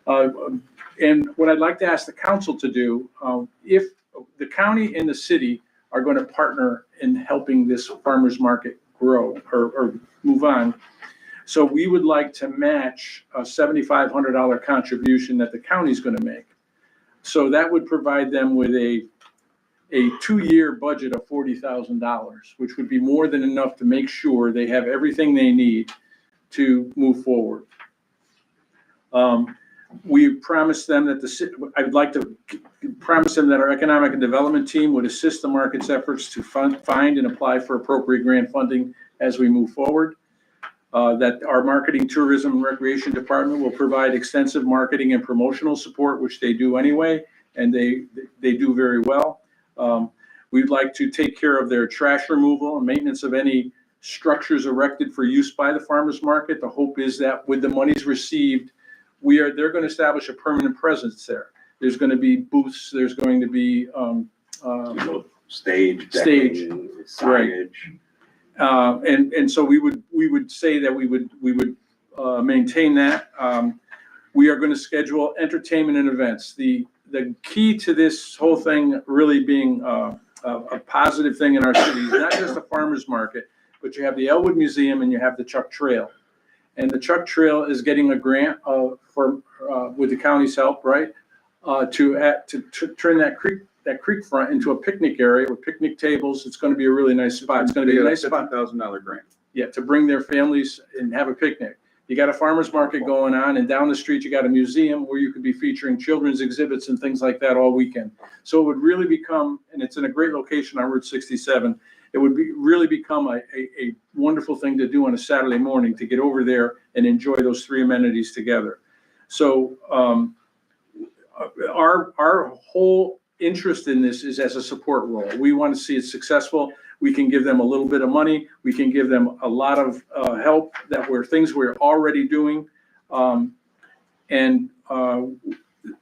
And what I'd like to ask the council to do, if the county and the city are going to partner in helping this farmer's market grow or move on. So we would like to match a $7,500 contribution that the county's going to make. So that would provide them with a 2-year budget of $40,000, which would be more than enough to make sure they have everything they need to move forward. We promised them that I would like to promise them that our economic and development team would assist the market's efforts to find and apply for appropriate grant funding as we move forward. That our marketing, tourism, and recreation department will provide extensive marketing and promotional support, which they do anyway, and they do very well. We'd like to take care of their trash removal and maintenance of any structures erected for use by the farmers market. The hope is that with the monies received, they're going to establish a permanent presence there. There's going to be booths, there's going to be, Stage, Stage, decking, right. signage. and so we would say that we would maintain that. We are going to schedule entertainment and events. The key to this whole thing really being a positive thing in our city is not just the farmers market, but you have the Elwood Museum and you have the Chuck Trail. And the Chuck Trail is getting a grant with the county's help, right? To turn that creek front into a picnic area with picnic tables. It's going to be a really nice spot. It's going to be a nice spot. $50,000 grant. Yeah, to bring their families and have a picnic. You got a farmer's market going on, and down the street, you got a museum where you could be featuring children's exhibits and things like that all weekend. So it would really become, and it's in a great location on Route 67, it would really become a wonderful thing to do on a Saturday morning, to get over there and enjoy those three amenities together. So our whole interest in this is as a support role. We want to see it successful. We can give them a little bit of money. We can give them a lot of help things we're already doing.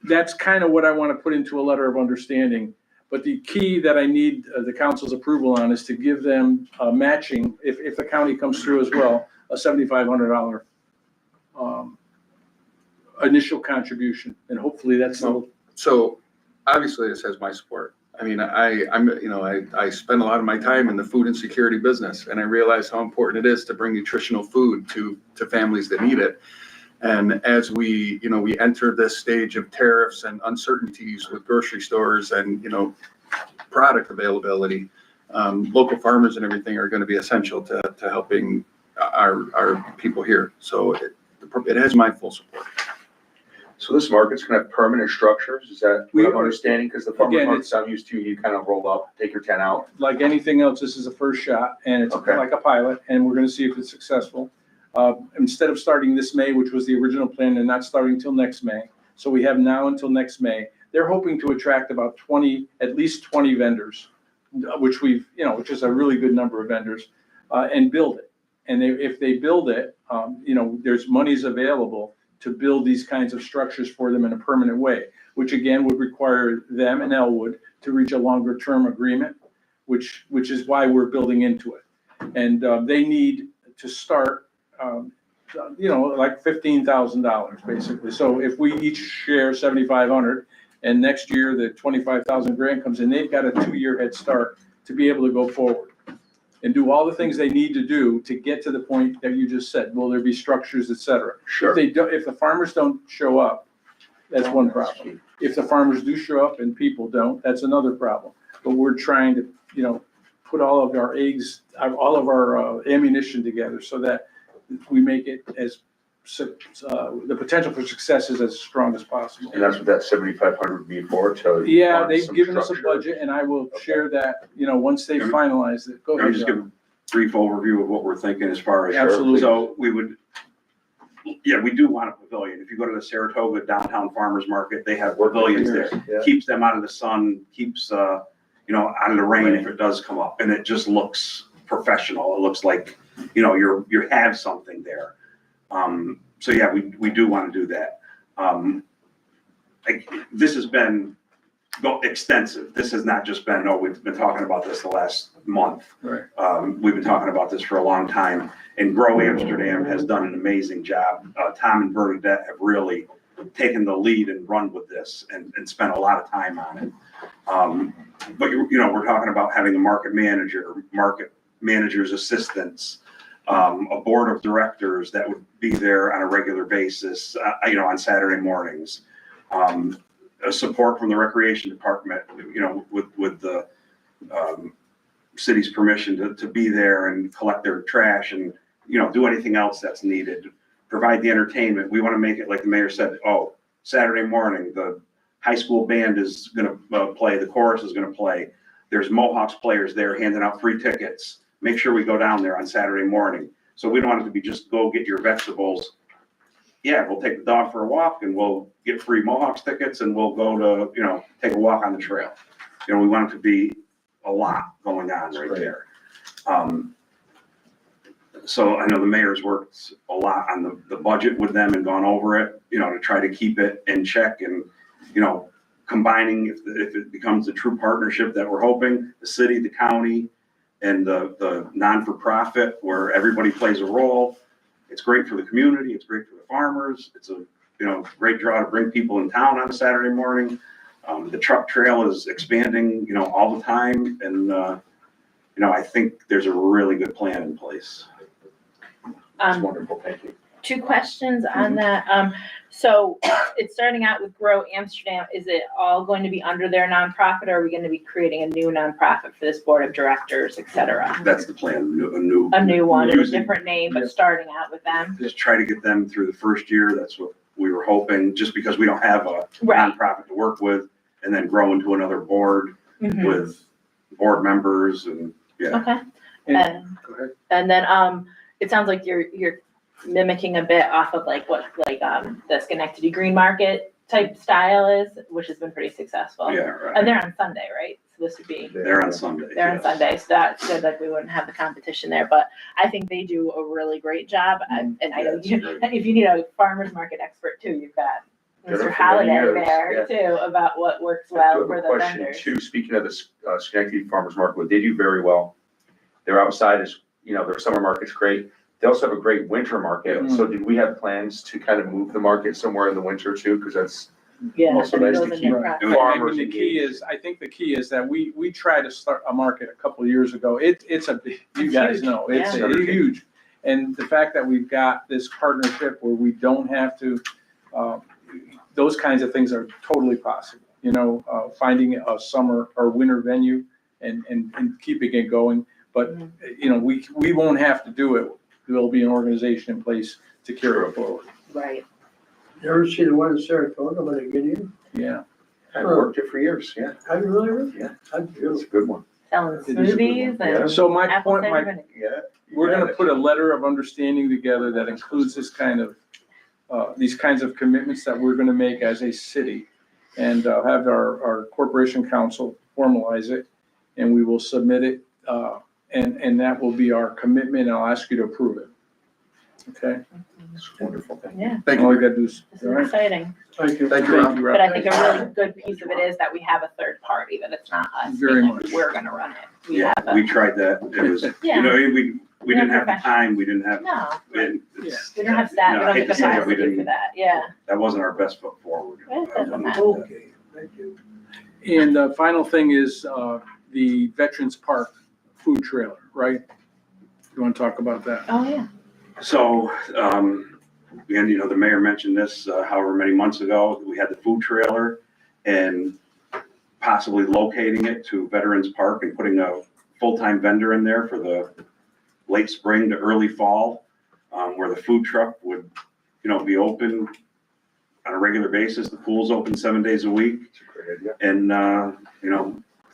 That's kind of what I want to put into a letter of understanding. But the key that I need the council's approval on is to give them matching, if the county comes through as well, a $7,500 initial contribution. And hopefully that's So obviously this has my support. I mean, I spend a lot of my time in the food insecurity business, and I realize how important it is to bring nutritional food to families that need it. And as we enter this stage of tariffs and uncertainties with grocery stores and, product availability, local farmers and everything are going to be essential to helping our people here. So it has my full support. So this market's gonna have permanent structures, is that what I'm understanding? Because the farmer's Again, markets I'm used to, you kind of roll up, take your tent out. like anything else, this is a first shot, and it's Okay. like a pilot, and we're gonna see if it's successful. Instead of starting this May, which was the original plan, and not starting until next May, so we have now until next May. They're hoping to attract about at least 20 vendors, which which is a really good number of vendors, and build it. And if they build it, there's monies available to build these kinds of structures for them in a permanent way, which again would require them and Elwood to reach a longer term agreement, which is why we're building into it. And they need to start, like $15,000 basically. So if we each share 7,500, and next year the 25,000 grant comes in, they've got a 2-year head start to be able to go forward and do all the things they need to do to get to the point that you just said. Will there be structures, et cetera? Sure. If the farmers don't show up, that's one problem. If the farmers do show up and people don't, that's another problem. But we're trying to, put all of our eggs, all of our ammunition together so that we make it the potential for success is as strong as possible. And that's what that 7,500 would be for, to. Yeah, fund they've some given us a structure. budget, and I will share that, once they finalize it. Go I'll ahead, just give John. a brief overview of what we're thinking as far as. Absolutely. So we do want a pavilion. If you go to the Saratoga Downtown Farmers Market, they have pavilions there. Yeah. Keeps them out of the sun, keeps, out of the rain if it does come up. And it just looks professional. It looks like, you have something there. So yeah, we do want to do that. This has been extensive. This has not just been, we've been talking about this the last month. Right. We've been talking about this for a long time, and Grow Amsterdam has done an amazing job. Tom and Bernadette have really taken the lead and run with this and spent a lot of time on it. But we're talking about having a market manager's assistants, a board of directors that would be there on a regular basis, on Saturday mornings. Support from the recreation department, with the city's permission to be there and collect their trash and, do anything else that's needed. Provide the entertainment. We want to make it, like the mayor said, Saturday morning, the high school band is going to play, the chorus is going to play. There's Mohawks players there handing out free tickets. Make sure we go down there on Saturday morning. So we don't want it to be just go get your vegetables yeah, we'll take the dog for a walk and we'll get free Mohawks tickets and we'll go to, take a walk on the trail. We want it to be a lot going on right there. So I know the mayor's worked a lot on the budget with them and gone over it, to try to keep it in check and, combining, if it becomes a true partnership that we're hoping, the city, the county, and the non-for-profit where everybody plays a role. It's great for the community, it's great for the farmers, it's a, great draw to bring people in town on a Saturday morning. The truck trail is expanding, all the time, and, I think there's a really good plan in place. It's wonderful, thank you. 2 questions on that. So it's starting out with Grow Amsterdam. Is it all going to be under their nonprofit, or are we going to be creating a new nonprofit for this board of directors, et cetera? That's the plan, A new one, with a using- different name, but starting out with them? Just try to get them through the first year, that's what we were hoping, just because we don't have a Right. nonprofit to work with, and then grow into another board Mhm. with board members and, yeah. Okay. And- Go ahead. And then, it sounds like you're mimicking a bit off of the Schenectady Green Market type style is, which has been pretty successful. Yeah, right. And they're on Sunday, right? So this would be, They're on Sunday. they're on yes. Sunday, so that's good, like we wouldn't have the competition there, but I think they do a really great job. And I know Yeah, you, if you need a farmer's market expert too, you've got Been Mr. there for many Holiday years, there too, about what works well for the I do have a question vendors. too, speaking of the Schenectady Farmers Market, they do very well. Their outside is, their summer market's great. They also have a great winter market. Yeah. So did we have plans to kind of move the market somewhere in the winter too? Because that's Yeah. also and it nice goes to in keep their Right. profit. farmers I mean, engaged. I think the key is that we tried to start a market a couple of years ago. It's a big, you guys huge, know, it's yeah. huge. And the fact that we've got this partnership where we don't have to, those kinds of things are totally possible. Finding a summer or winter venue and keeping it going. But, we won't have to do it. There'll be an organization in place to carry it forward. Right. You ever see the one in Saratoga by the Gideon? Yeah. I've worked it for years, yeah. Have you really, Rick? Yeah. How'd you It's do? a good one. Selling It is a good smoothies one. and So my apple point, cider vinegar. Yeah. we're gonna put a letter of understanding together that includes this kind of, these kinds of commitments that we're gonna make as a city. And have our corporation council formalize it, and we will submit it, and that will be our commitment, and I'll ask you to approve it. Okay? It's wonderful. Yeah, Thank All you. you gotta do is, this all is right? exciting. Thank you. Thank you, Thank Rob. you, But Rob. I think a really good piece of it is that we have a third party, that it's not us. Very being like, much. We're gonna run it. We Yeah, have we a, tried that, it was, Yeah. we didn't have the time, we didn't have, no, and it's- we don't have staff, we No, I don't hate have the to say that, we capacity for didn't- that, yeah. that wasn't our best foot forward. It doesn't matter. Okay, thank you. And the final thing is, the Veterans Park food trailer, right? You wanna talk about that? Oh, yeah. So, and the mayor mentioned this, however many months ago, we had the food trailer and possibly locating it to Veterans Park and putting a full-time vendor in there for the late spring to early fall, where the food truck would, be open on a regular basis. The pool's open 7 days a week. It's a great idea. And, I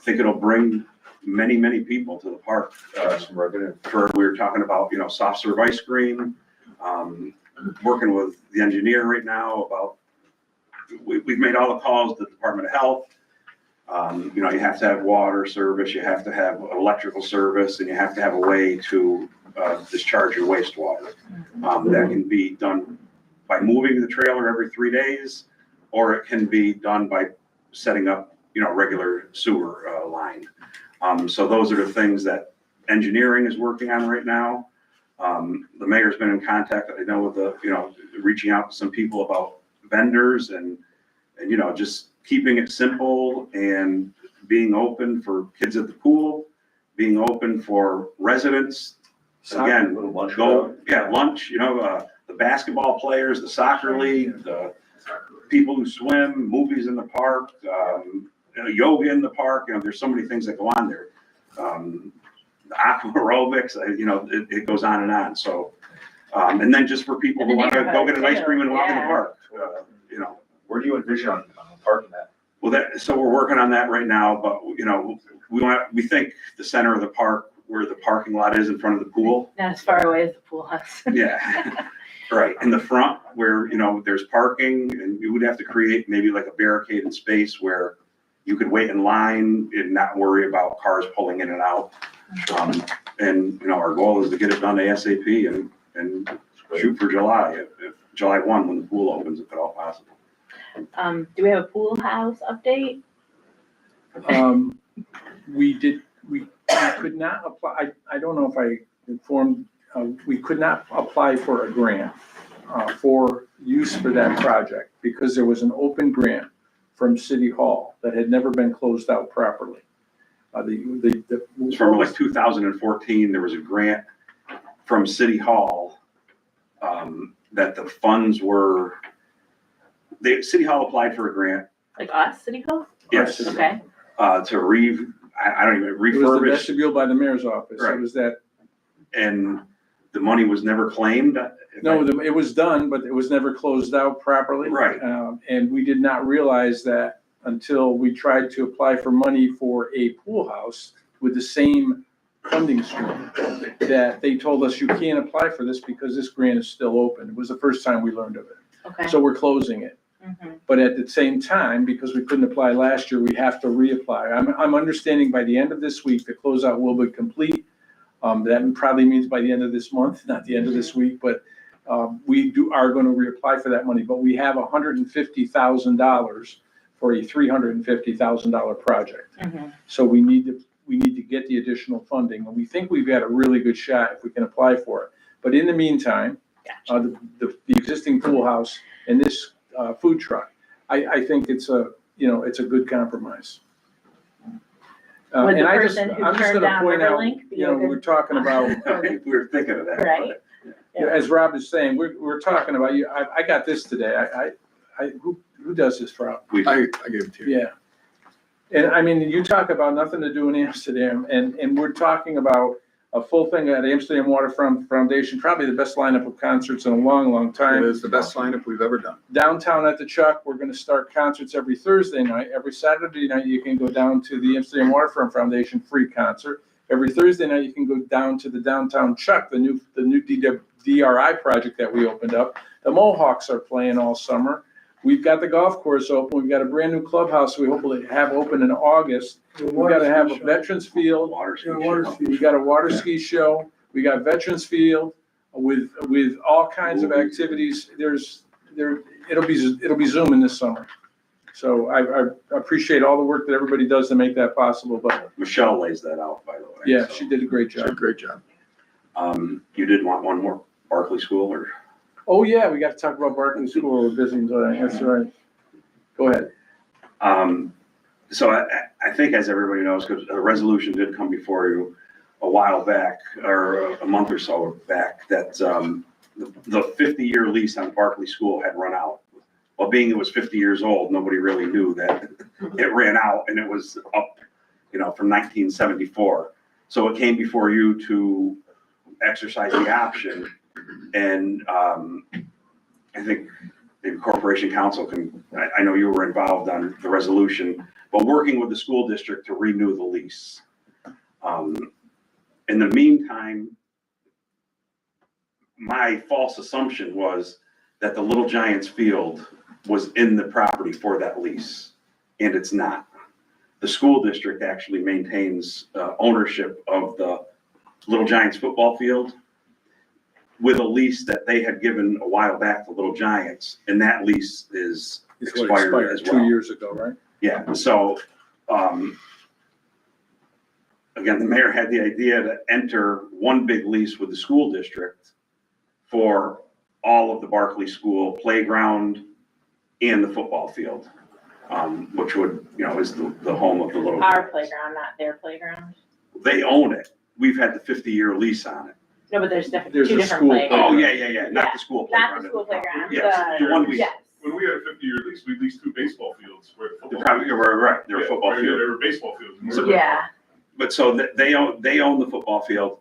think it'll bring many, many people to the park. Some revenue. We were talking about, soft serve ice cream, working with the engineer right now about, we've made all the calls to the Department of Health. You have to have water service, you have to have electrical service, and you have to have a way to, discharge your wastewater. That can be done by moving the trailer every 3 days, or it can be done by setting up, regular sewer, line. So those are the things that engineering is working on right now. The mayor's been in contact, I know, with reaching out to some people about vendors and, just keeping it simple and being open for kids at the pool, being open for residents. Again, Little lunch lunch, the basketball players, the soccer league, the people who swim, movies in the park, yoga in the park, there's so many things that go on there. The aqua aerobics, it goes on and on, so. And then just for people who wanna go get an ice cream and walk in the park, Where do you envision on parking that? Well, so we're working on that right now, but, we think the center of the park, where the parking lot is in front of the pool, Not as far away as the pool house. yeah. Right, in the front where, you know, there's parking and you would have to create maybe like a barricaded space where you could wait in line and not worry about cars pulling in and out. And, you know, our goal is to get it done ASAP and shoot for July, if July 1, when the pool opens, if at all possible. Do we have a pool house update? We could not apply, I don't know if I informed, we could not apply for a grant for use for that project because there was an open grant from City Hall that had never been closed out properly. From like 2014, there was a grant from City Hall that the funds were, City Hall applied for a grant. Like us, City Hall? Yes. Okay. To I don't even It was the refurbish, vestibule by the mayor's office. Right. It was that, and the money was never claimed. no, it was done, but it was never closed out properly. Right. And we did not realize that until we tried to apply for money for a pool house with the same funding stream, that they told us you can't apply for this because this grant is still open. It was the first time we learned of it. Okay. So we're closing it. Mhm. But at the same time, because we couldn't apply last year, we have to reapply. I'm understanding by the end of this week, the closeout will be complete. That probably means by the end of this month, not the end of this week, but we are going to reapply for that money. But we have $150,000 for a $350,000 project. Mhm. So we need to get the additional funding, and we think we've got a really good shot if we can apply for it. But in the meantime, the existing pool house and this food truck, I think it's a good compromise. Would the And person who I'm just turned gonna down point out, Riverlink be you know, a good- we're talking about, We were thinking of that. Right. as Rob is saying, we're talking about you. I got this today. Who does this, Rob? I gave it to you. Yeah. And I mean, you talk about nothing to do in Amsterdam, and we're talking about a full thing at Amsterdam Waterfront Foundation, probably the best lineup of concerts in a long, long It time. is the best lineup we've ever done. Downtown at the Chuck, we're gonna start concerts every Thursday night. Every Saturday night, you can go down to the Amsterdam Waterfront Foundation free concert. Every Thursday night, you can go down to the downtown Chuck, the new DRI project that we opened up. The Mohawks are playing all summer. We've got the golf course open. We've got a brand new clubhouse we hopefully have open in August. We've got to have a Veterans Field. Water ski Yeah, water show. ski. We got a water ski show. We got Veterans Field with all kinds of activities. It'll be Zooming this summer. So I appreciate all the work that everybody does to make that possible, but Michelle lays that out, by the way. yeah, so. she did a great She did a job. great job. You did want one more Barclay School or? Oh, yeah, we got to talk about Barton School. We're busy, that's right. Go ahead. So I think as everybody knows, because a resolution did come before you a while back, or a month or so back, that the 50-year lease on Barclay School had run out. Well, being it was 50 years old, nobody really knew that it ran out and it was up, from 1974. So it came before you to exercise the option. And I think the Corporation Council I know you were involved on the resolution, but working with the school district to renew the lease. In the meantime, my false assumption was that the Little Giants field was in the property for that lease, and it's not. The school district actually maintains ownership of the Little Giants football field with a lease that they had given a while back to Little Giants, and that lease is It's what expired as well. 2 years ago, right? Yeah, so, again, the mayor had the idea to enter one big lease with the school district for all of the Barclay School playground and the football field, which would, is the home of the little. Our playground, not their playground. They own it. We've had the 50-year lease on it. No, but there's There's two a different school playgrounds. Oh, yeah, not the school Not playground. the school playground. Yes, the one we. Yes. When we had a 50-year lease, we leased 2 baseball fields where the They're football. probably, right, they're a Yeah, football right, field. They were baseball fields. So- Yeah. But so they own the football field.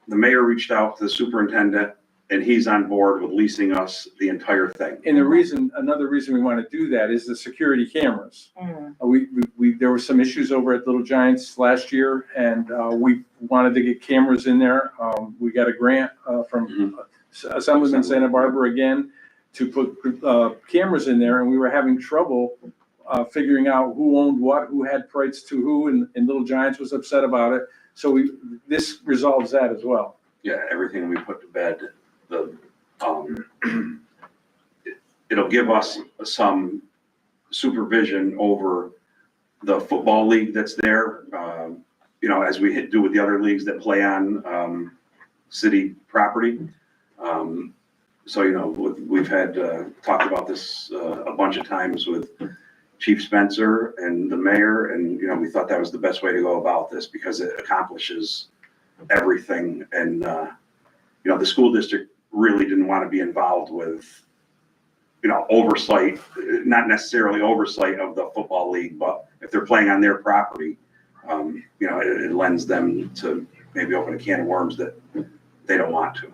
The mayor reached out to the superintendent and he's on board with leasing us the entire thing. And another reason we want to do that is the security cameras. Mm. There were some issues over at Little Giants last year, and we wanted to get cameras in there. We got a grant from Assemblyman Santa Barbara again to put cameras in there, and we were having trouble figuring out who owned what, who had rights to who, and Little Giants was upset about it. So this resolves that as well. Yeah, everything we put to bed, it'll give us some supervision over the football league that's there, as we do with the other leagues that play on city property. We've had talked about this a bunch of times with Chief Spencer and the mayor, and, we thought that was the best way to go about this because it accomplishes everything. And, the school district really didn't want to be involved with, oversight, not necessarily oversight of the football league, but if they're playing on their property, it lends them to maybe open a can of worms that they don't want to.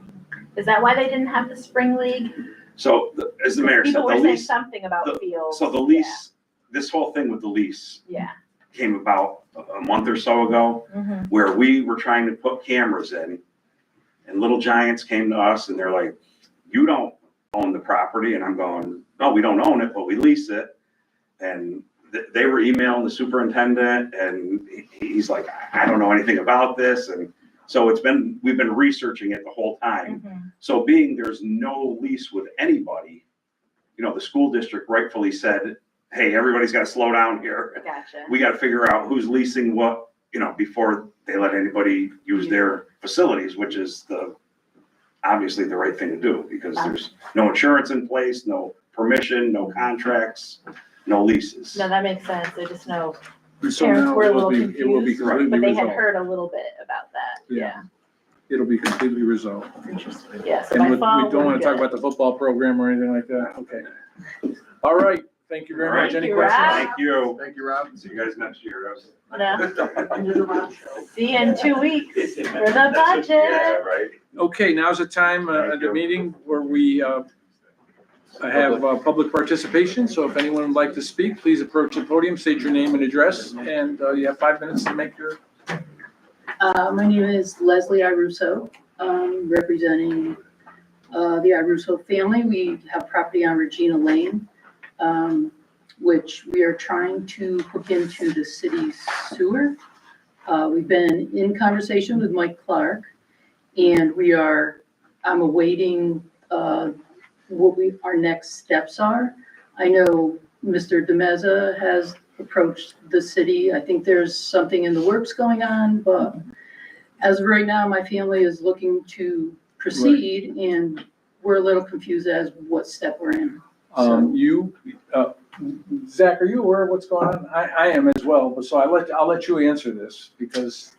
Is that why they didn't have the spring league? So as the mayor said, People the were saying lease, something about fields. so the lease, this whole thing with the lease Yeah. came about a month or so ago, Mhm. where we were trying to put cameras in, and Little Giants came to us and they're like, you don't own the property. And I'm going, no, we don't own it, but we lease it. And they were emailing the superintendent, and he's like, I don't know anything about this. And so we've been researching it the whole time. Mhm. So being there's no lease with anybody, the school district rightfully said, hey, everybody's got to slow down here. Gotcha. We got to figure out who's leasing what, before they let anybody use their facilities, which is obviously the right thing to do, because there's no insurance in place, no permission, no contracts, no leases. No, that makes sense. I just know, So Parents now were a it will little be confused, completely but they had resolved. heard a little bit about that. Yeah. It'll be completely resolved. Interesting. Yeah, so And by we fall. don't want we're to talk good. about the football program or anything like that. Okay. All right. Thank you very All right. much. Any Thank you, questions? Rob. Thank you. Thank you, Rob. See you guys next year. No. See you in 2 weeks for the Yeah, budget. right. Okay, now's the time Thank of the you. meeting where we have public participation. So if anyone would like to speak, please approach the podium, state your name and address, and you have 5 minutes to make your. My name is Leslie Iruso, representing the Iruso family. We have property on Regina Lane, which we are trying to hook into the city's sewer. We've been in conversation with Mike Clark, and I'm awaiting what our next steps are. I know Mr. DeMeza has approached the city. I think there's something in the works going on, but as of right now, my family is looking to proceed, and we're a little confused as what step we're in. Zach, are you aware of what's going on? I am as well, but so I'll let you answer this because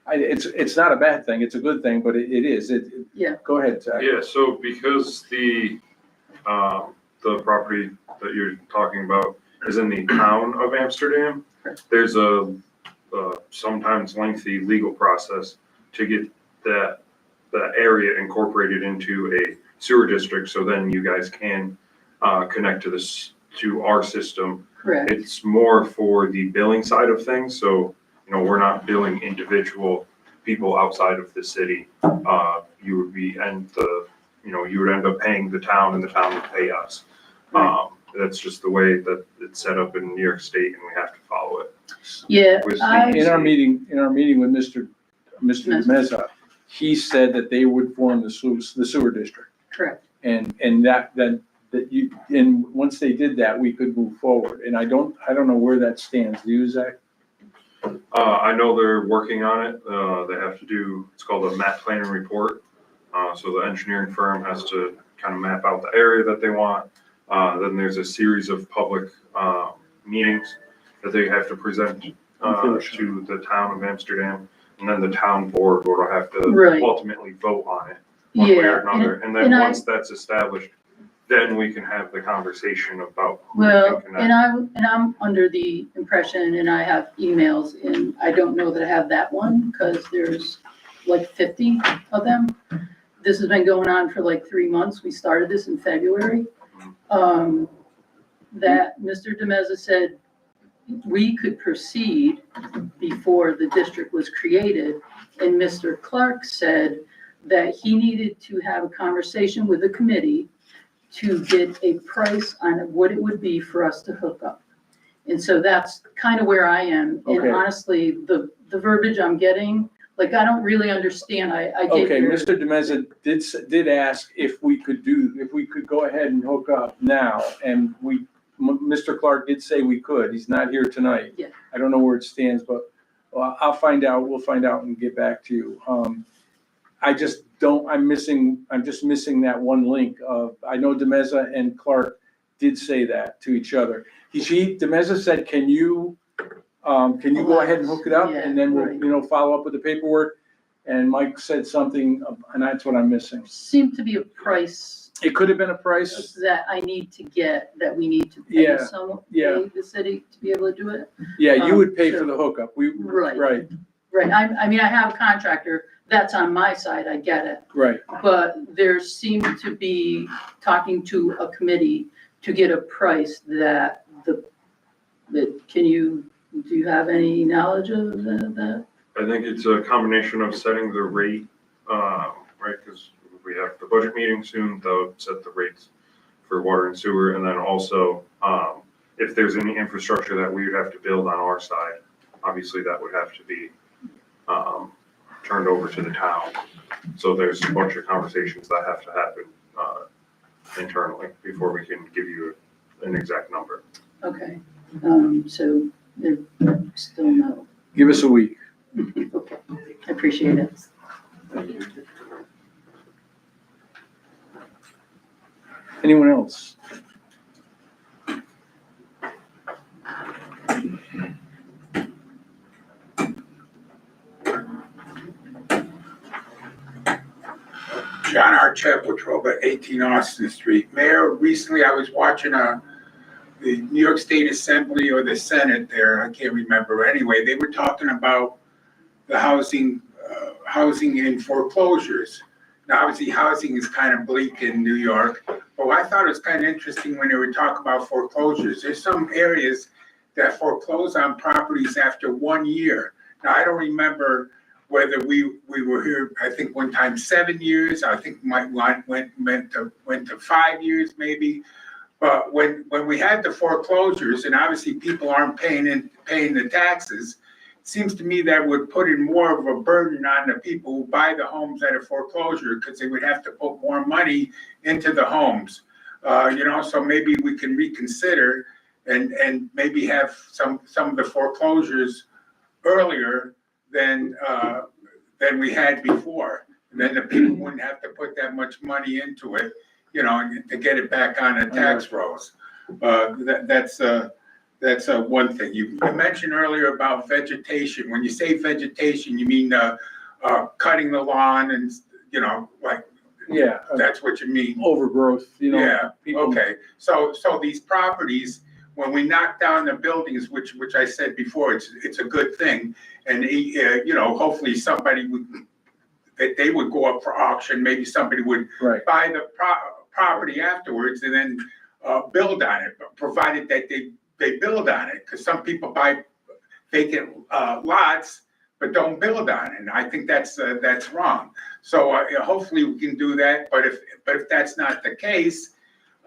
it's not a bad thing. It's a good thing, but it is. Yeah. Go ahead, Zach. Yeah, so because the property that you're talking about is in the town of Amsterdam, there's a sometimes lengthy legal process to get that area incorporated into a sewer district, so then you guys can connect to our system. Correct. It's more for the billing side of things, so, we're not billing individual people outside of the city. You would end up paying the town, and the town would pay us. That's just the way that it's set up in New York State, and we have to follow it. Yeah, With In our meeting with Mr. Meza, he said that they would form the sewer district. correct. And once they did that, we could move forward. And I don't know where that stands. Do you, Zach? I know they're working on it. They have to do, it's called a map plan and report. So the engineering firm has to kind of map out the area that they want. Then there's a series of public meetings that they have to present to the town of Amsterdam. And then the town board will have to Right. ultimately vote on it one way or Yeah, another. And then and I- once that's established, then we can have the conversation about who we Well, can and connect. I'm under the impression, and I have emails, and I don't know that I have that one, because there's like 50 of them. This has been going on for like 3 months. We started this in February. That Mr. DeMeza said we could proceed before the district was created, and Mr. Clark said that he needed to have a conversation with the committee to get a price on what it would be for us to hook up. And so that's kind of where I am. And Okay. honestly, the verbiage I'm getting, like, I don't really understand. I gave Okay, your- Mr. Demeza did ask if we could go ahead and hook up now, and Mr. Clark did say we could. He's not here tonight. Yeah. I don't know where it stands, but I'll find out. We'll find out and get back to you. I'm just missing that one link of, I know Demeza and Clark did say that to each other. Demeza said, can you go ahead and hook it up? And then we'll, Yeah, follow up with the paperwork. And Mike said something, and that's what I'm missing. seemed to be a price It could have been a price. that I need to get, that we need to pay Yeah, pay the city to be able to do it. Yeah, you would pay for So- the hookup. Right. Right, Right, I mean, I have a contractor, that's on my side, I get it. right. But there seemed to be talking to a committee to get a price that do you have any knowledge of that? I think it's a combination of setting the rate, right, because we have the budget meeting soon, they'll set the rates for water and sewer, and then also, if there's any infrastructure that we would have to build on our side, obviously that would have to be, turned over to the town. So there's a bunch of conversations that have to happen, internally before we can give you an exact number. Okay, so there's still no, Give us a week. okay, I appreciate it. Anyone else? John Archett, Wetruba, 18 Austin Street. Mayor, recently I was watching the New York State Assembly or the Senate there, I can't remember. Anyway, they were talking about the housing in foreclosures. Now, obviously, housing is kind of bleak in New York, but I thought it was kind of interesting when they were talking about foreclosures. There's some areas that foreclose on properties after 1 year. Now, I don't remember whether we were here, I think one time 7 years, I think went to 5 years maybe. But when we had the foreclosures, and obviously people aren't paying the taxes, it seems to me that would put in more of a burden on the people who buy the homes at a foreclosure, because they would have to put more money into the homes. So maybe we can reconsider and maybe have some of the foreclosures earlier than we had before. And then the people wouldn't have to put that much money into it, and to get it back on the tax rolls. That's one thing. You mentioned earlier about vegetation. When you say vegetation, you mean cutting the lawn and, Yeah, that's what you mean? overgrowth, Yeah, people- okay. So these properties, when we knock down the buildings, which I said before, it's a good thing. And, hopefully somebody they would go up for auction, maybe somebody would Right. buy the property afterwards and then build on it, provided that they build on it. Because some people buy vacant lots, but don't build on it. And I think that's wrong. So hopefully we can do that. But if that's not the case,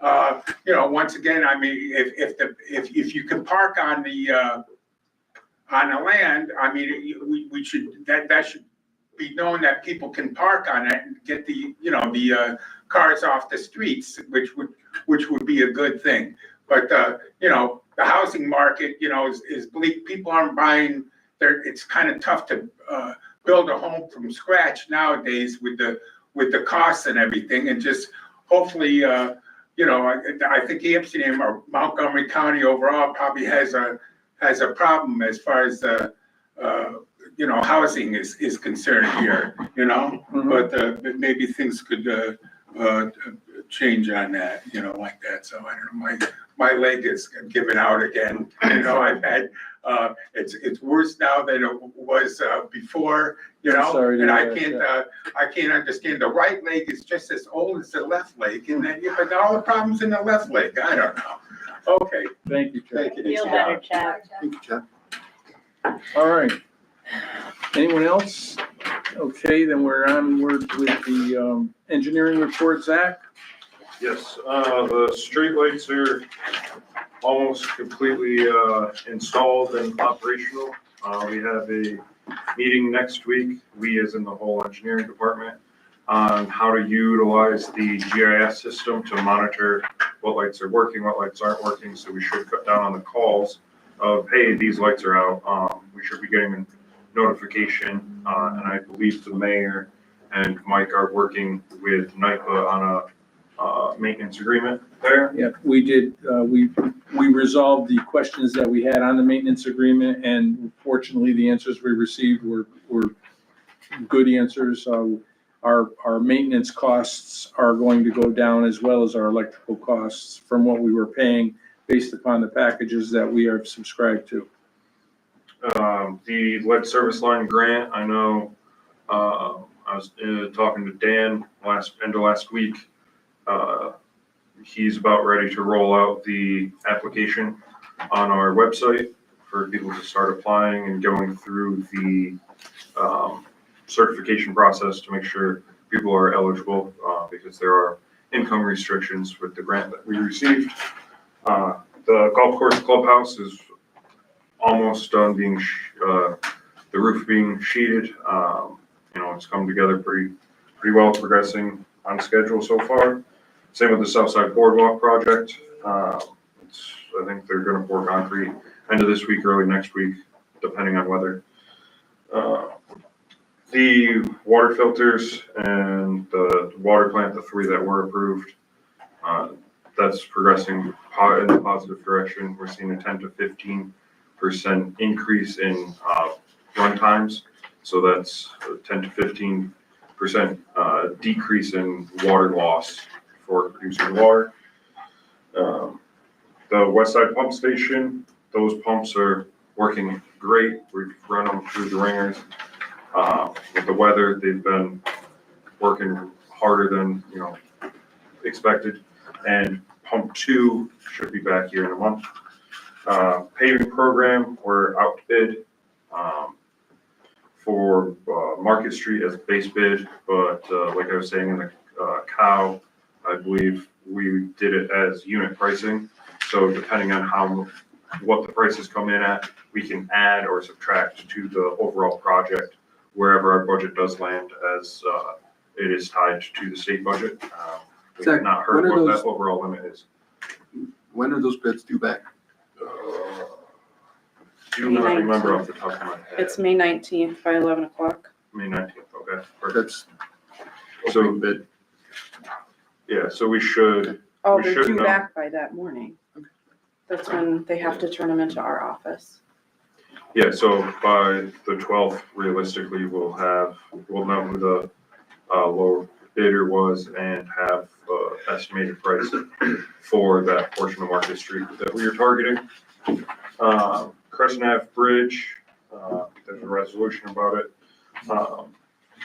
once again, I mean, if you can park on the land, I mean, we should, that should be known that people can park on it and get the cars off the streets, which would be a good thing. But the housing market, is bleak. People aren't buying. It's kind of tough to build a home from scratch nowadays with the costs and everything. And just hopefully, I think Amsterdam or Montgomery County overall probably has a problem as far as housing is concerned here. Mhm. But maybe things could change on that, like that. So I don't know. My leg is giving out again. I've had it's worse now than it was before. Sorry to And hear that, I can't understand. The right leg is just as old as the left leg, and then but all the problems in the left leg. I don't know. Okay, Thank you, Chad. thank you. Feel better, Chad. Thank you, Chad. All right. Anyone else? Okay, then we're onward with the engineering report, Zach. Yes, the streetlights are almost completely, installed and operational. We have a meeting next week, we as in the whole engineering department, on how to utilize the GIS system to monitor what lights are working, what lights aren't working, so we should cut down on the calls of, hey, these lights are out. We should be getting a notification, and I believe the mayor and Mike are working with NIPA on a maintenance agreement there. Yeah, we did, we resolved the questions that we had on the maintenance agreement, and fortunately, the answers we received were good answers. Our maintenance costs are going to go down as well as our electrical costs from what we were paying based upon the packages that we are subscribed to. The lead service line grant, I know, I was talking to Dan end of last week. He's about ready to roll out the application on our website for people to start applying and going through the certification process to make sure people are eligible, because there are income restrictions with the grant that we received. The golf course clubhouse is almost done being, the roof being sheeted. It's come together pretty well, progressing on schedule so far. Same with the Southside Boardwalk project. I think they're gonna pour concrete end of this week, early next week, depending on weather. The water filters and the water plant, the 3 that were approved, that's progressing in the positive direction. We're seeing a 10 to 15% increase in run times. So that's a 10 to 15% decrease in water loss for producing water. The West Side Pump Station, those pumps are working great. We've run them through the ringers. With the weather, they've been working harder than, expected. And pump 2 should be back here in a month. Paving program, we're out to bid for Market Street as base bid, but like I was saying in the cow, I believe we did it as unit pricing. So depending on what the prices come in at, we can add or subtract to the overall project wherever our budget does land, as it is tied to the state budget. We have not heard what that overall limit is. When are those bids due back? Do not remember off the top of my head. It's May 19th by 11 o'clock. May 19th, okay. That's So, bid. yeah, so we should, Oh, We they're should due know. back by that morning. That's when they have to turn them into our office. yeah, so by the 12th, realistically, we'll know who the low bidder was and have estimated price for that portion of Market Street that we are targeting. Crescent Ave Bridge, there's a resolution about it.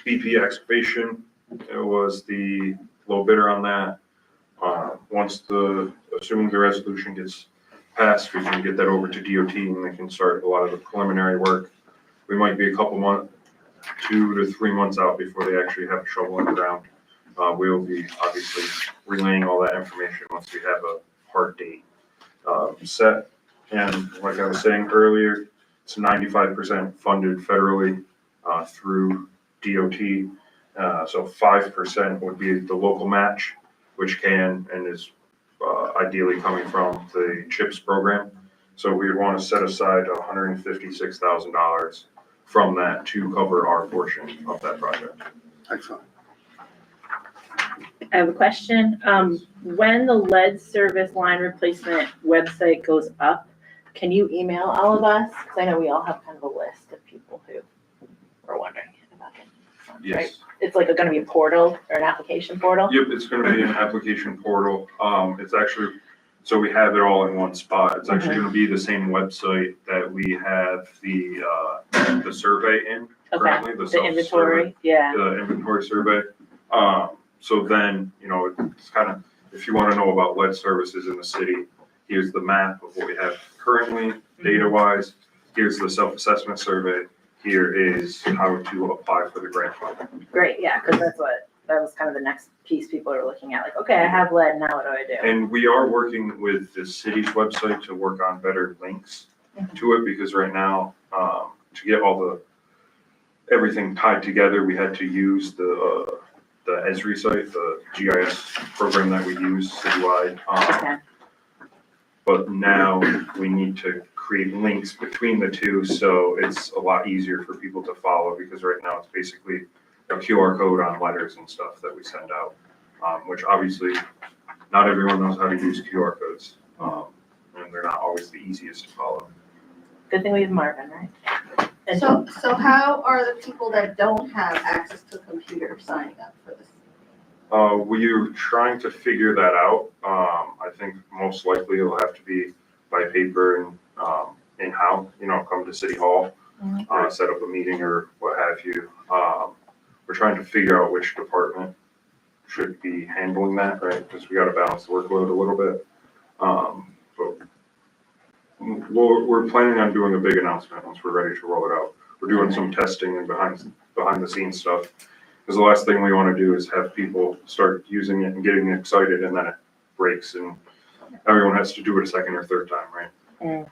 BP Excavation, it was the low bidder on that. Assuming the resolution gets passed, we can get that over to DOT and they can start a lot of the preliminary work. We might be a couple months, 2 to 3 months out before they actually have a shovel in the ground. We will be obviously relaying all that information once we have a hard date set. And like I was saying earlier, it's 95% funded federally through DOT. So 5% would be the local match, which can and is ideally coming from the CHIPS program. So we would want to set aside $156,000 from that to cover our portion of that project. Excellent. I have a question. When the lead service line replacement website goes up, can you email all of us? Because I know we all have kind of a list of people who are wondering about it. Right? Yes. It's like gonna be a portal or an application portal? Yep, it's gonna be an application portal. It's actually, so we have it all in one spot. It's actually gonna be the same website that we have the survey in currently, the The self-survey. inventory, yeah. The inventory survey. So then, it's kind of, if you want to know about lead services in the city, here's the map of what we have currently, data-wise. Here's the self-assessment survey. here is how to apply for the grant funding. Great, yeah, because that was kind of the next piece people are looking at, like, okay, I have lead, now what do I do? And we are working with the city's website to work on better links to it, because right now, to get everything tied together, we had to use the Esri site, the GIS program that we use citywide. Okay, But now we need to create links between the two, so it's a lot easier for people to follow, because right now it's basically a QR code on letters and stuff that we send out, which obviously not everyone knows how to use QR codes, and they're not always the easiest to follow. good thing we have Marvin, right? And So how are the people that don't have access to a computer signing up for this? We're trying to figure that out. I think most likely it'll have to be by paper and in-house, come to City Hall, set up a meeting or what have you. We're trying to figure out which department should be handling that, right? Because we got to balance the workload a little bit. But we're planning on doing a big announcement once we're ready to roll it out. We're doing some testing and behind the scenes stuff. Because the last thing we want to do is have people start using it and getting excited, and then it breaks and everyone has to do it a second or third time, right?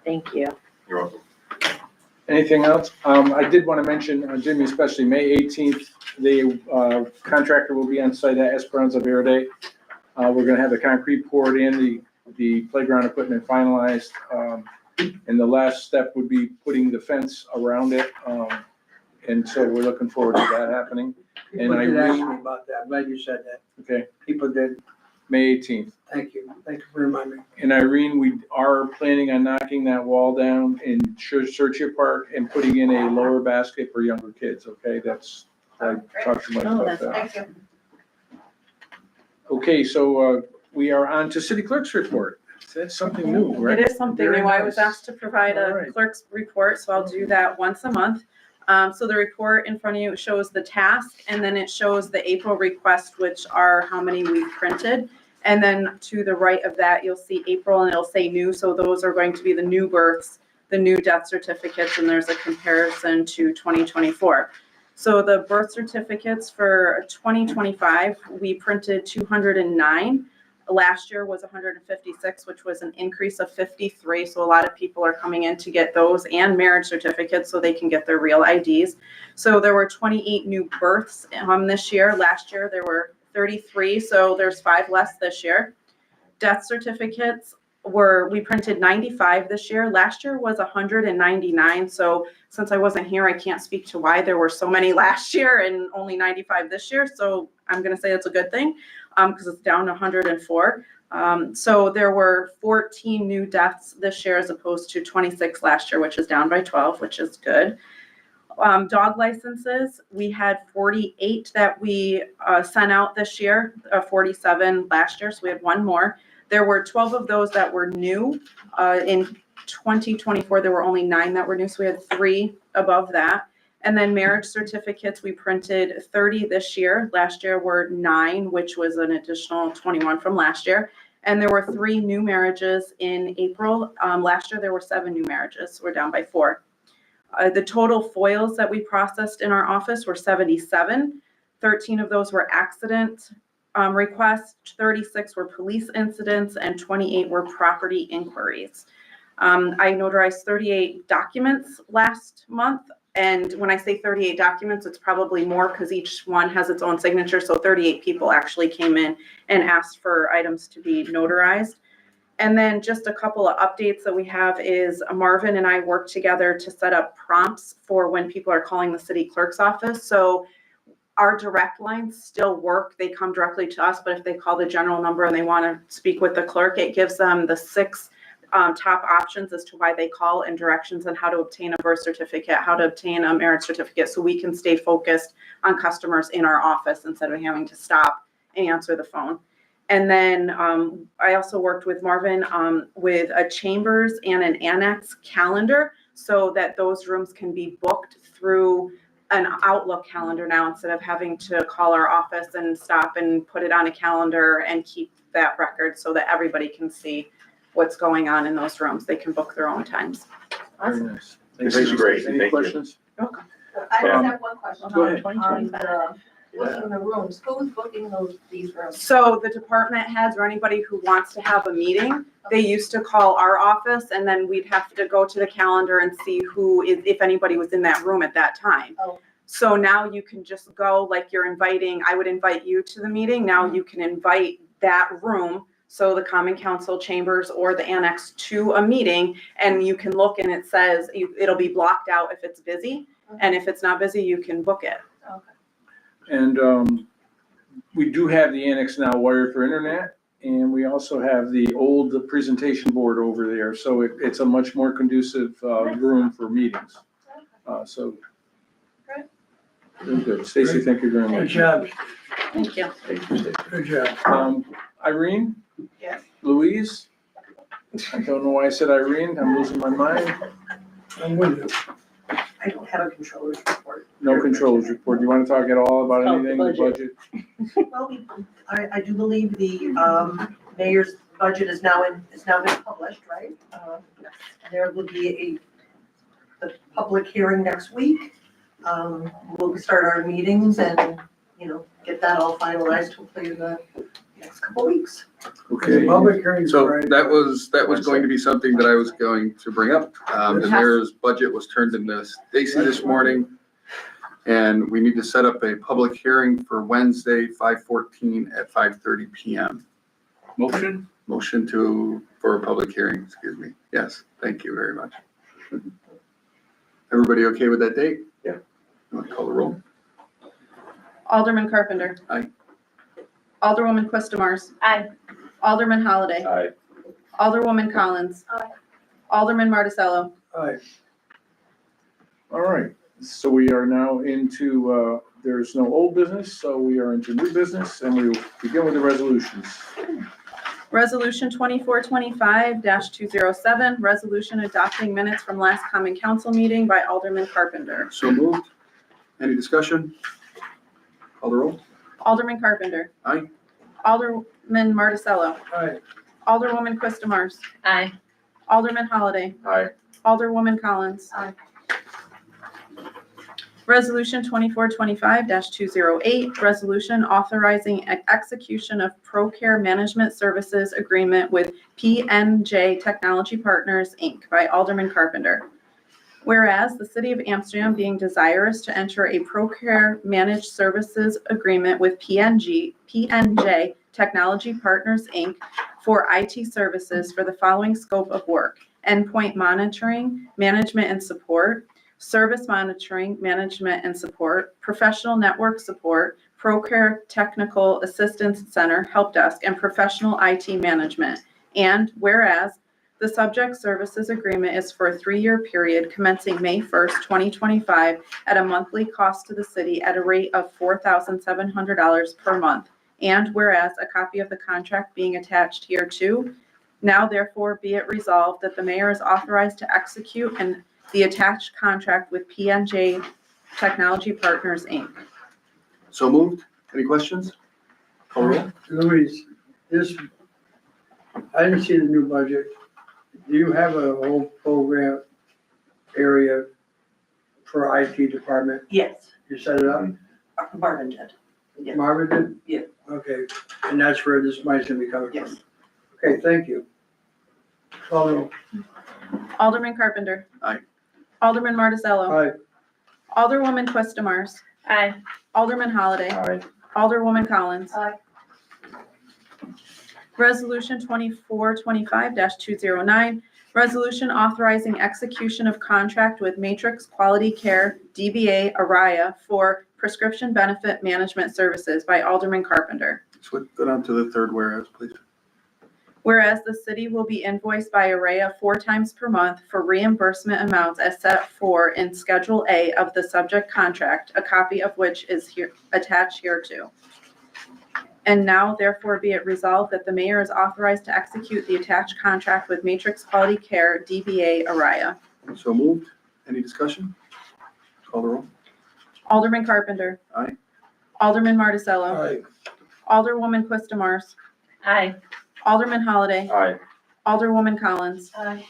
thank you. You're welcome. Anything else? I did want to mention, Jimmy, especially May 18th, the contractor will be on site at Esperanza Verde. We're going to have the concrete poured in, the playground equipment finalized. And the last step would be putting the fence around it. And so we're looking forward to that happening. People And did ask Irene, me about that. I'm glad you said that. okay, People did. May 18th. Thank you. Thank you for reminding me. And Irene, we are planning on knocking that wall down in Churchill Park and putting in a lower basket for younger kids, okay? That's, I talked too much Oh, about that's that. Thank you. Okay, so we are on to city clerk's report. That's something new, right? It is something Very new. I was nice. asked to provide All a right. clerk's report, so I'll do that once a month. So the report in front of you shows the task, and then it shows the April request, which are how many we've printed. And then to the right of that, you'll see April, and it'll say new, so those are going to be the new births, the new death certificates, and there's a comparison to 2024. So the birth certificates for 2025, we printed 209. Last year was 156, which was an increase of 53. So a lot of people are coming in to get those and marriage certificates so they can get their real IDs. So there were 28 new births this year. Last year there were 33, so there's 5 less this year. Death certificates we printed 95 this year. Last year was 199. So since I wasn't here, I can't speak to why there were so many last year and only 95 this year. So I'm going to say it's a good thing because it's down 104. So there were 14 new deaths this year as opposed to 26 last year, which is down by 12, which is good. Dog licenses, we had 48 that we sent out this year, 47 last year, so we had one more. There were 12 of those that were new. In 2024, there were only 9 that were new, so we had 3 above that. And then marriage certificates, we printed 30 this year. Last year were 9, which was an additional 21 from last year. And there were 3 new marriages in April. Last year, there were 7 new marriages, so we're down by 4. The total foils that we processed in our office were 77. 13 of those were accident requests, 36 were police incidents, and 28 were property inquiries. I notarized 38 documents last month. And when I say 38 documents, it's probably more because each one has its own signature. So 38 people actually came in and asked for items to be notarized. And then just a couple of updates that we have is Marvin and I work together to set up prompts for when people are calling the city clerk's office. So our direct lines still work. They come directly to us, but if they call the general number and they want to speak with the clerk, it gives them the 6 top options as to why they call and directions on how to obtain a birth certificate, how to obtain a marriage certificate, so we can stay focused on customers in our office instead of having to stop and answer the phone. And then I also worked with Marvin with a chambers and an annex calendar so that those rooms can be booked through an Outlook calendar now instead of having to call our office and stop and put it on a calendar and keep that record so that everybody can see what's going on in those rooms. They can book their own times. Very nice. This is great. Any Thank you. questions? I just have one question. Go ahead. On the booking the rooms, who's booking these rooms? So the department heads or anybody who wants to have a meeting, they used to call our office and then we'd have to go to the calendar and see who is, if anybody was in that room at that time. Oh. So now you can just go, like you're inviting, I would invite you to the meeting. Now you can invite that room. So the common council chambers or the annex to a meeting, and you can look and it says, it'll be blocked out if it's busy. And if it's not busy, you can book it. And we do have the annex now wired for internet, and we also have the old presentation board over there. So it's a much more conducive room for meetings. So. Very good. Stacy, thank you very Good much. job, Thank you. good job. Irene? Yes. Louise? I don't know why I said Irene. I'm losing my mind. I'm with you. I don't have a controller's report. No controls report. Do you want to talk at all about Oh, the anything, the budget. budget? Well, I do believe the mayor's budget is now been published, right? There will be the public hearing next week. We'll start our meetings and, get that all finalized hopefully in the next couple weeks. Okay. Public hearing. So that was going to be something that I was going to bring up. The mayor's budget was turned into Stacy this morning. And we need to set up a public hearing for Wednesday, 5/14 at 5:30 PM. Motion? Motion for a public hearing, excuse me. Yes, thank you very much. Everybody okay with that date? Yeah. You want to call the roll? Alderman Carpenter. Aye. Alderwoman Quistamars. Aye. Alderman Holliday. Aye. Alderwoman Collins. Aye. Alderman Marticello. Aye. All right. So we are now into, there's no old business, so we are into new business, and we will begin with the resolutions. Resolution 2425-207, resolution adopting minutes from last common council meeting by Alderman Carpenter. So moved. Any discussion? Call the roll? Alderman Carpenter. Aye. Alderman Marticello. Aye. Alderwoman Quistamars. Aye. Alderman Holliday. Aye. Alderwoman Collins. Aye. Resolution 2425-208, resolution authorizing execution of ProCare Management Services Agreement with PNJ Technology Partners, Inc. by Alderman Carpenter. Whereas the City of Amsterdam being desirous to enter a ProCare Managed Services Agreement with PNJ Technology Partners, Inc. for IT services for the following scope of work: endpoint monitoring, management and support, service monitoring, management and support, professional network support, ProCare Technical Assistance Center, Help Desk, and professional IT management. And whereas the subject services agreement is for a 3-year period commencing May 1st, 2025, at a monthly cost to the city at a rate of $4,700 per month. And whereas a copy of the contract being attached hereto, now therefore be it resolved that the mayor is authorized to execute and the attached contract with PNJ Technology Partners, Inc. So moved. Any questions? Call the roll? Louise, I didn't see the new budget. Do you have a whole program area for IT department? Yes, You set it up? Marvin did. Yeah. Marvin did? Yeah. Okay, and that's where this money's gonna be coming Yes. from? Okay, thank you. Call the roll. Alderman Carpenter. Aye. Alderman Marticello. Aye. Alderwoman Quistamars. Aye. Alderman Holliday. Aye. Alderwoman Collins. Aye. Resolution 2425-209, resolution authorizing execution of contract with Matrix Quality Care, DBA Araya, for prescription benefit management services by Alderman Carpenter. Go down to the third whereas, please. Whereas the city will be invoiced by Araya 4 times per month for reimbursement amounts as set forth in Schedule A of the subject contract, a copy of which is here attached hereto. And now therefore be it resolved that the mayor is authorized to execute the attached contract with Matrix Quality Care, DBA Araya. So moved. Any discussion? Call the roll? Alderman Carpenter. Aye. Alderman Marticello. Aye. Alderwoman Quistamars. Aye. Alderman Holliday. Aye. Alderwoman Collins. Aye.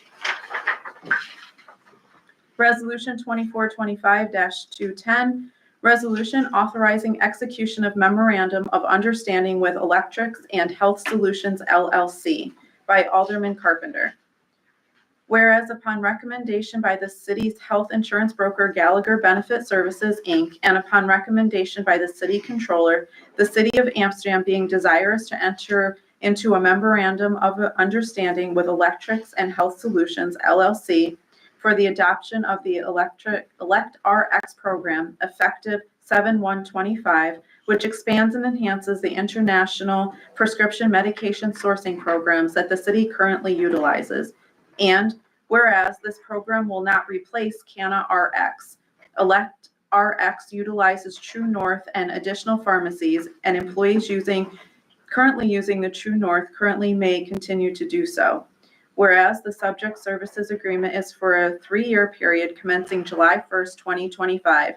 Resolution 2425-210, resolution authorizing execution of memorandum of understanding with Electrics and Health Solutions LLC by Alderman Carpenter. Whereas upon recommendation by the city's health insurance broker Gallagher Benefit Services, Inc., and upon recommendation by the city controller, the city of Amsterdam being desirous to enter into a memorandum of understanding with Electrics and Health Solutions LLC for the adoption of the Elect RX program effective 7/1/25, which expands and enhances the international prescription medication sourcing programs that the city currently utilizes. And whereas this program will not replace Canna RX, Elect RX utilizes True North and additional pharmacies, and employees currently using the True North currently may continue to do so. Whereas the subject services agreement is for a 3-year period commencing July 1st, 2025.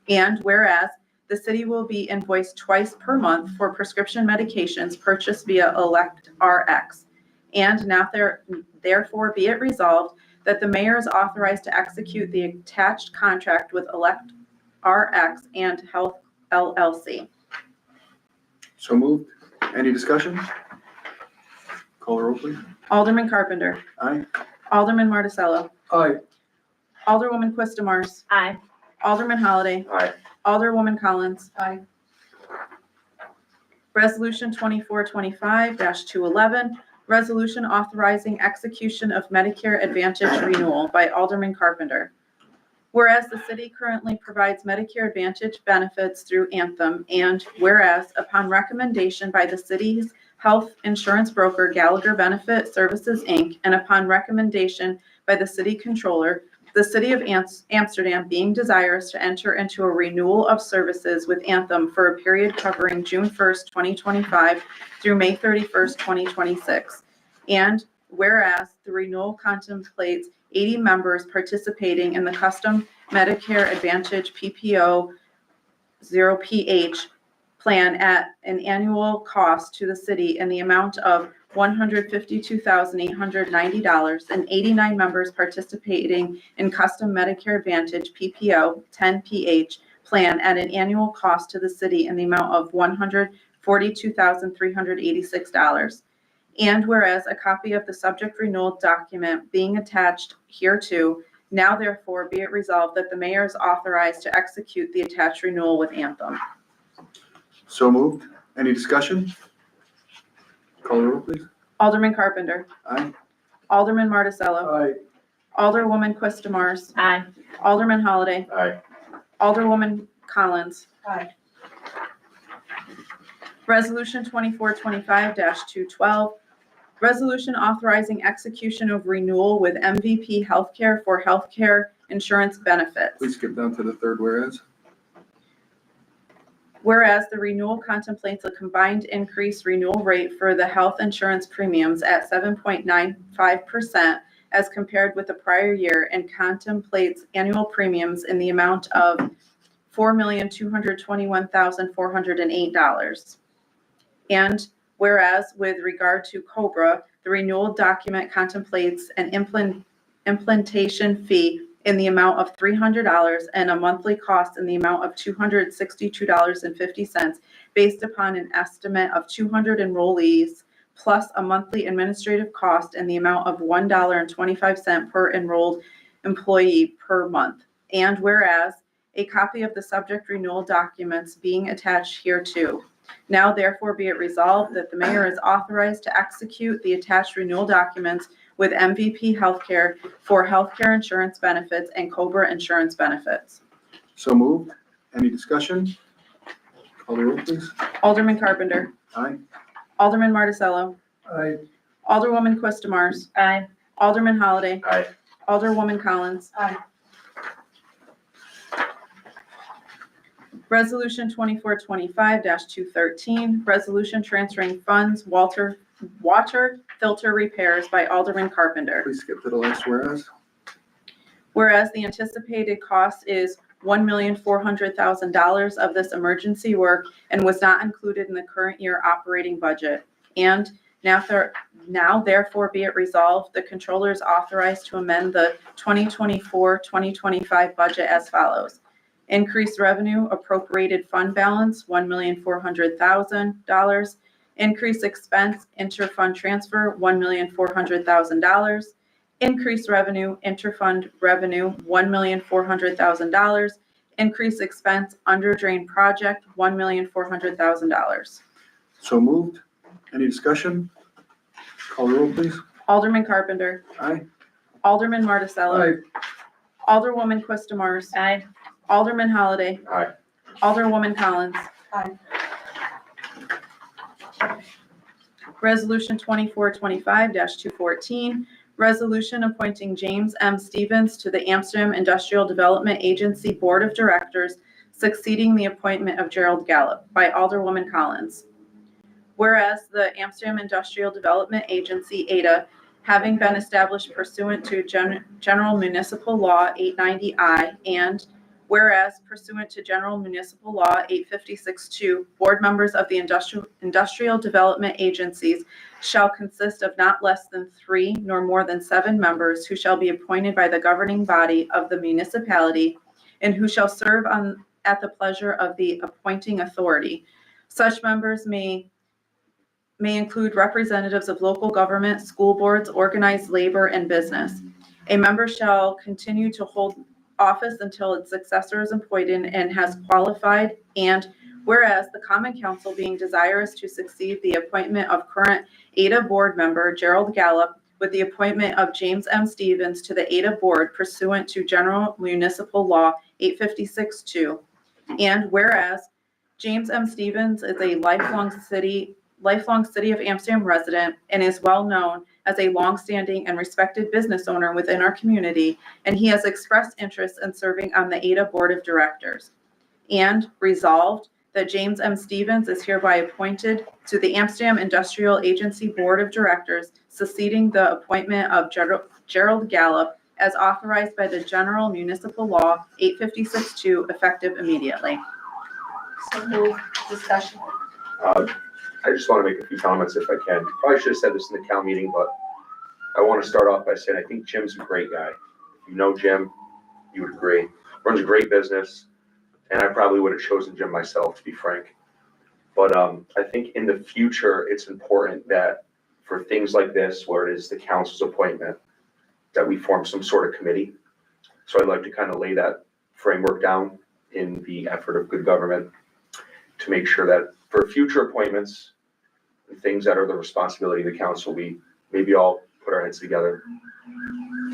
And whereas the city will be invoiced twice per month for prescription medications purchased via Elect RX. And now therefore be it resolved that the mayor is authorized to execute the attached contract with Elect RX and Health LLC. So moved. Any discussion? Call the roll, please. Alderman Carpenter. Aye. Alderman Marticello. Aye. Alderwoman Quistamars. Aye. Alderman Holliday. Aye. Alderwoman Collins. Aye. Resolution 2425-211, resolution authorizing execution of Medicare Advantage renewal by Alderman Carpenter. Whereas the city currently provides Medicare Advantage benefits through Anthem, and whereas upon recommendation by the city's health insurance broker Gallagher Benefit Services, Inc., and upon recommendation by the city controller, the city of Amsterdam being desirous to enter into a renewal of services with Anthem for a period covering June 1st, 2025 through May 31st, 2026. And whereas the renewal contemplates 80 members participating in the custom Medicare Advantage PPO 0PH plan at an annual cost to the city in the amount of $152,890, and 89 members participating in custom Medicare Advantage PPO 10PH plan at an annual cost to the city in the amount of $142,386. And whereas a copy of the subject renewal document being attached hereto, now therefore be it resolved that the mayor is authorized to execute the attached renewal with Anthem. So moved. Any discussion? Call the roll, please. Alderman Carpenter. Aye. Alderman Marticello. Aye. Alderwoman Quistamars. Aye. Alderman Holliday. Aye. Alderwoman Collins. Aye. Resolution 2425-212, resolution authorizing execution of renewal with MVP Healthcare for healthcare insurance benefits. Please skip down to the third whereas. Whereas the renewal contemplates a combined increase renewal rate for the health insurance premiums at 7.95% as compared with the prior year, and contemplates annual premiums in the amount of $4,221,408. And whereas with regard to COBRA, the renewal document contemplates an implementation fee in the amount of $300 and a monthly cost in the amount of $262.50 based upon an estimate of 200 enrollees plus a monthly administrative cost in the amount of $1.25 per enrolled employee per month. And whereas a copy of the subject renewal documents being attached hereto, now therefore be it resolved that the mayor is authorized to execute the attached renewal documents with MVP Healthcare for healthcare insurance benefits and COBRA insurance benefits. So moved. Any discussion? Call the roll, please. Alderman Carpenter. Aye. Alderman Marticello. Aye. Alderwoman Quistamars. Aye. Alderman Holliday. Aye. Alderwoman Collins. Aye. Resolution 2425-213, resolution transferring funds, water filter repairs by Alderman Carpenter. Please skip to the last whereas. Whereas the anticipated cost is $1,400,000 of this emergency work and was not included in the current year operating budget. And Now therefore be it resolved, the controller is authorized to amend the 2024-2025 budget as follows. Increase revenue appropriated fund balance, $1,400,000. Increase expense interfund transfer, $1,400,000. Increase revenue interfund revenue, $1,400,000. Increase expense under drain project, $1,400,000. So moved. Any discussion? Call the roll, please. Alderman Carpenter. Aye. Alderman Marticello. Aye. Alderwoman Quistamars. Aye. Alderman Holliday. Aye. Alderwoman Collins. Aye. Resolution 2425-214, resolution appointing James M. Stevens to the Amsterdam Industrial Development Agency Board of Directors, succeeding the appointment of Gerald Gallup by Alderwoman Collins. Whereas the Amsterdam Industrial Development Agency, ADA, having been established pursuant to General Municipal Law 890I, and whereas pursuant to General Municipal Law 856-2, board members of the industrial development agencies shall consist of not less than 3 nor more than 7 members who shall be appointed by the governing body of the municipality and who shall serve at the pleasure of the appointing authority. Such members may include representatives of local government, school boards, organized labor, and business. A member shall continue to hold office until its successor is appointed and has qualified, and whereas the Common Council being desirous to succeed the appointment of current ADA board member Gerald Gallup with the appointment of James M. Stevens to the ADA board pursuant to General Municipal Law 856-2, and whereas James M. Stevens is a lifelong City of Amsterdam resident and is well known as a longstanding and respected business owner within our community, and he has expressed interest in serving on the ADA Board of Directors. And resolved that James M. Stevens is hereby appointed to the Amsterdam Industrial Agency Board of Directors, succeeding the appointment of Gerald Gallup as authorized by the General Municipal Law 856-2, effective immediately. So move. Discussion. I just want to make a few comments if I can. Probably should have said this in the Cal meeting, but I want to start off by saying I think Jim's a great guy. If you know Jim, you would agree. Runs a great business, and I probably would have chosen Jim myself, to be frank. But I think in the future, it's important that for things like this, where it is the council's appointment, that we form some sort of committee. So I'd like to kind of lay that framework down in the effort of good government to make sure that for future appointments, and things that are the responsibility of the council, we maybe all put our heads together,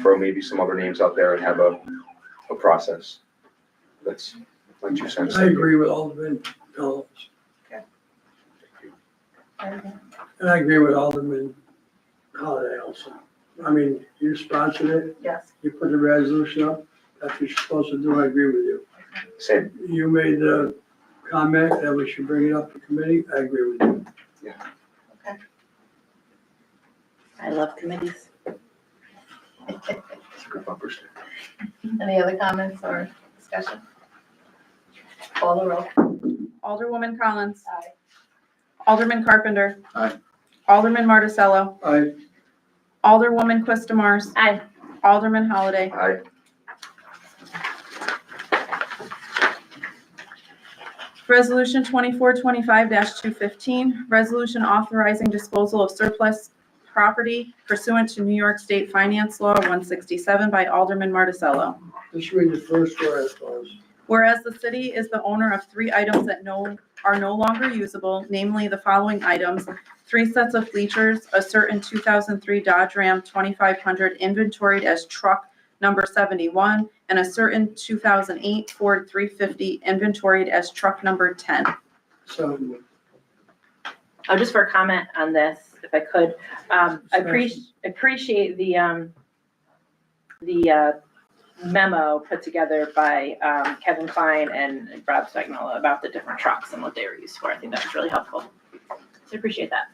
throw maybe some other names out there and have a process. That's my 2 cents. I agree with Alderman Collins. And I agree with Alderman Holliday also. I mean, you sponsored it, Yes. you put the resolution up, that's what you're supposed to do, I agree with you. Same. You made the comment that we should bring it up to committee, I agree with you. I love committees. It's a good bumper sticker. Any other comments or discussion? Call the roll. Alderwoman Collins. Aye. Alderman Carpenter. Aye. Alderman Marticello. I, Alderwoman Quistamars. Aye. Alderman Holliday. Aye. Resolution 2425-215, resolution authorizing disposal of surplus property pursuant to New York State Finance Law 167 by Alderman Marticello. just read the first word, I suppose. Whereas the city is the owner of 3 items that are no longer usable, namely the following items: 3 sets of bleachers, a certain 2003 Dodge Ram 2500 inventoried as truck number 71, and a certain 2008 Ford 350 inventoried as truck number 10. So, Oh, just for a comment on this, if I could, I appreciate the memo put together by Kevin Klein and Rob Spagnola about the different trucks and what they were used for. I think that's really helpful. So I appreciate that.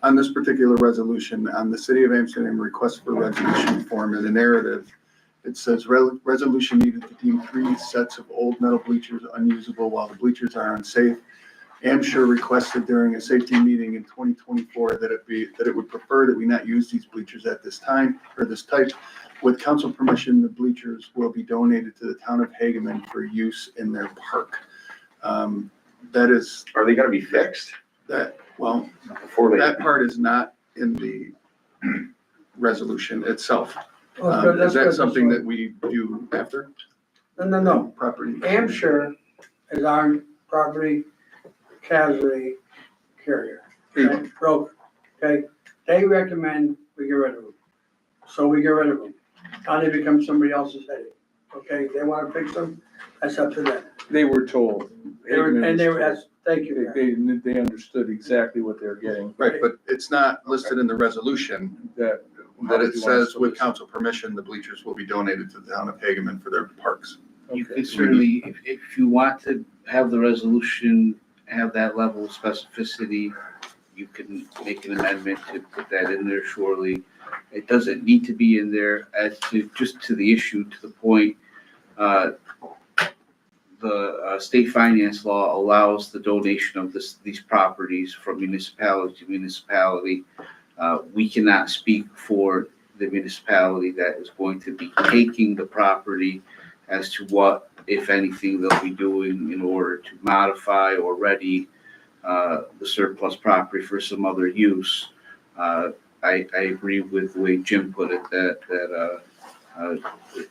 On this particular resolution, on the City of Amsterdam request for resolution form in the narrative, it says resolution needed to deem 3 sets of old metal bleachers unusable while the bleachers are unsafe. Amsher requested during a safety meeting in 2024 that it would prefer that we not use these bleachers at this time, or this type. With council permission, the bleachers will be donated to the town of Hageman for use in their park. That is, Are they gonna be fixed well, before they? that part is not in the resolution itself. Oh, good, Is that's that good. something that we do after No. property? Amsher is our property casualty carrier. Okay, broker, okay? They recommend we get rid of them. So we get rid of them. Now they become somebody else's headache, okay? If they wanna fix them, that's up to them. They were told. Thank you. They understood exactly what they're getting. Right, but it's not listed in the resolution That. that it says with council permission, the bleachers will be donated to the town of Hageman for their parks. You could certainly, if you want to have the resolution have that level of specificity, you can make an amendment to put that in there surely. It doesn't need to be in there as to, just to the issue, to the point. The state finance law allows the donation of these properties from municipality to municipality. We cannot speak for the municipality that is going to be taking the property as to what, if anything, they'll be doing in order to modify or ready the surplus property for some other use. I agree with the way Jim put it, that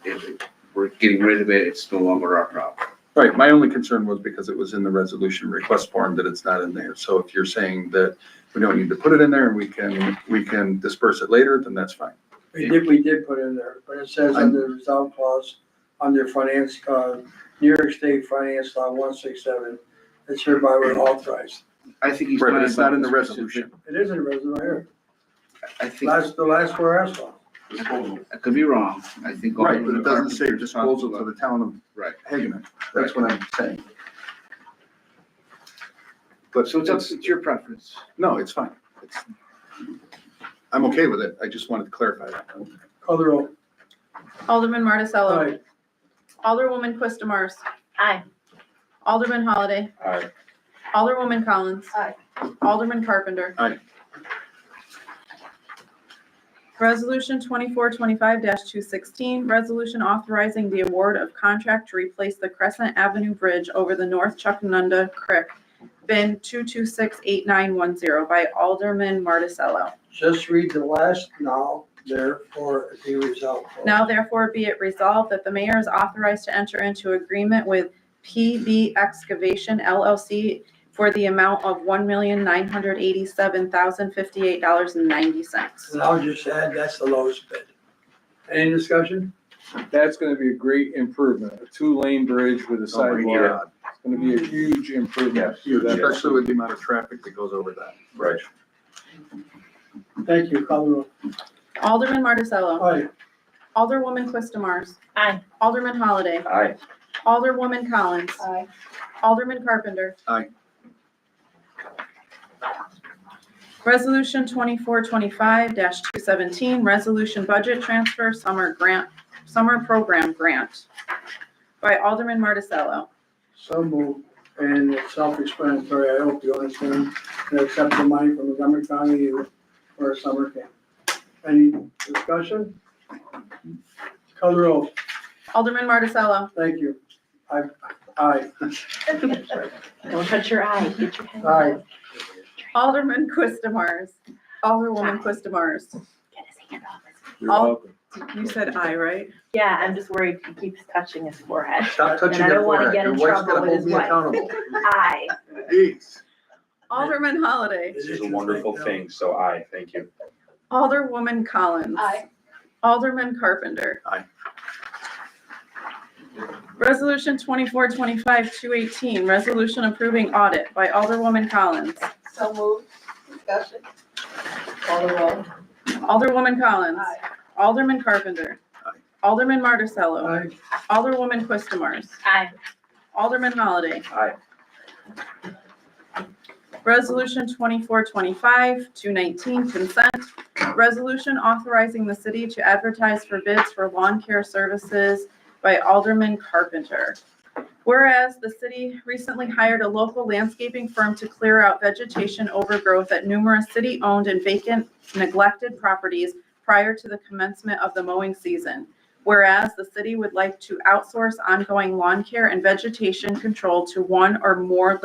if we're getting rid of it, it's no longer our problem. Right, my only concern was because it was in the resolution request form that it's not in there. So if you're saying that we don't need to put it in there and we can disperse it later, then that's fine. We did put in there, but it says under the resolve clause, under finance, New York State Finance Law 167, it's hereby we're authorized. I think he's. Right, but talking it's not about in the specific- resolution. It is in the resume right here. I think, The last whereas law. I could be wrong. I think. Right, but it doesn't say disposal to the town of Right. Hageman. That's what I'm saying. But So it's your preference. no, it's fine. I'm okay with it. I just wanted to clarify that. Call the roll. Alderman Marticello. Aye. Alderwoman Quistamars. Aye. Alderman Holliday. Aye. Alderwoman Collins. Aye. Alderman Carpenter. Aye. Resolution 2425-216, resolution authorizing the award of contract to replace the Crescent Avenue Bridge over the North Chuctanunda Creek, bin 2268910 by Alderman Marticello. Just read the last now, therefore be resolved. Now therefore be it resolved that the mayor is authorized to enter into agreement with PB Excavation LLC for the amount of $1,987,058.90. And I'll just add, that's the lowest bid. Any discussion? That's gonna be a great improvement. A 2-lane bridge with a Oh my sidewalk. God. It's gonna be a huge improvement. Huge, especially with the amount of traffic that goes over that. Right. Thank you, call the roll. Alderman Marticello. Aye. Alderwoman Quistamars. Aye. Alderman Holliday. Aye. Alderwoman Collins. Aye. Alderman Carpenter. Aye. Resolution 2425-217, resolution budget transfer summer program grant by Alderman Marticello. So moved, and it's self-explanatory, I hope you understand, to accept the money from Montgomery County for a summer camp. Any discussion? Call the roll, Alderman Marticello. thank you. Aye. Don't touch your eye. Get your head. Aye. Alderman Quistamars. Alderwoman Quistamars. Get his hand off. You're All- welcome. You said aye, right? Yeah, I'm just worried he keeps touching his forehead. Stop touching And I your don't wanna forehead. get Your in wife's trouble gonna with hold his me wife. accountable. Aye. Jeez. Alderman Holliday. This is a wonderful thing, so aye, thank you. Alderwoman Collins. Aye. Alderman Carpenter. Aye. Resolution 2425-218, resolution approving audit by Alderwoman Collins. So moved. Discussion. Call the roll. Alderwoman Collins. Aye. Alderman Carpenter. Aye. Alderman Marticello. Aye. Alderwoman Quistamars. Aye. Alderman Holliday. Aye. Resolution 2425-219, consent. Resolution authorizing the city to advertise for bids for lawn care services by Alderman Carpenter. Whereas the city recently hired a local landscaping firm to clear out vegetation overgrowth at numerous city-owned and vacant neglected properties prior to the commencement of the mowing season. Whereas the city would like to outsource ongoing lawn care and vegetation control to one or more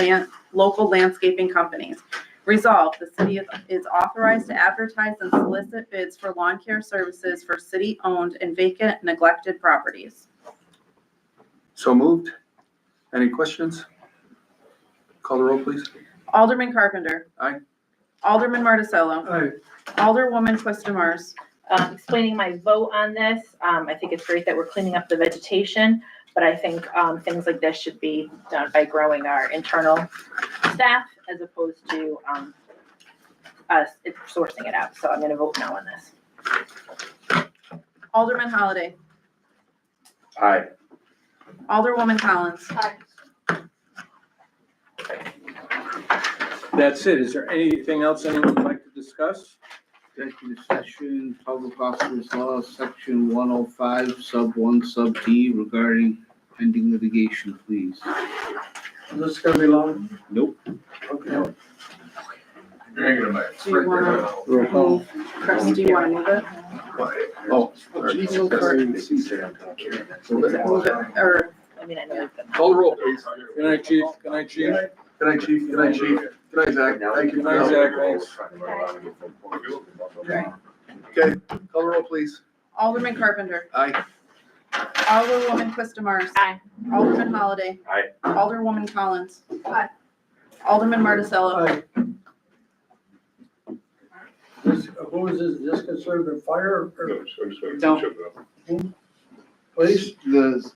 local landscaping companies. Resolved, the city is authorized to advertise and solicit bids for lawn care services for city-owned and vacant neglected properties. So moved. Any questions? Call the roll, please. Alderman Carpenter. Aye. Alderman Marticello. Aye. Alderwoman Quistamars. Explaining my vote on this, I think it's great that we're cleaning up the vegetation, but I think, things like this should be done by growing our internal staff as opposed to, us sourcing it out. So I'm gonna vote no on this. Alderman Holliday. Aye. Alderwoman Collins. Aye. That's it. Is there anything else anyone would like to discuss? Executive session, public officers law, section 105, sub 1, sub D regarding pending litigation, please. Is this gonna be long? Nope. Okay. Do you wanna move, Chris, do you wanna move it? Oh. Move it, or, I mean, I know that. Call the roll, please. Good night, chief. Good night, chief. Good night, chief. Good night, chief. Good night, Zach. Thank you. Good night, Zach. Thanks. Okay, call the roll, please. Alderman Carpenter. Aye. Alderwoman Quistamars. Aye. Alderman Holliday. Aye. Alderwoman Collins. Aye. Alderman Marticello. Aye. This, who is this, this conservative fire or No. police? The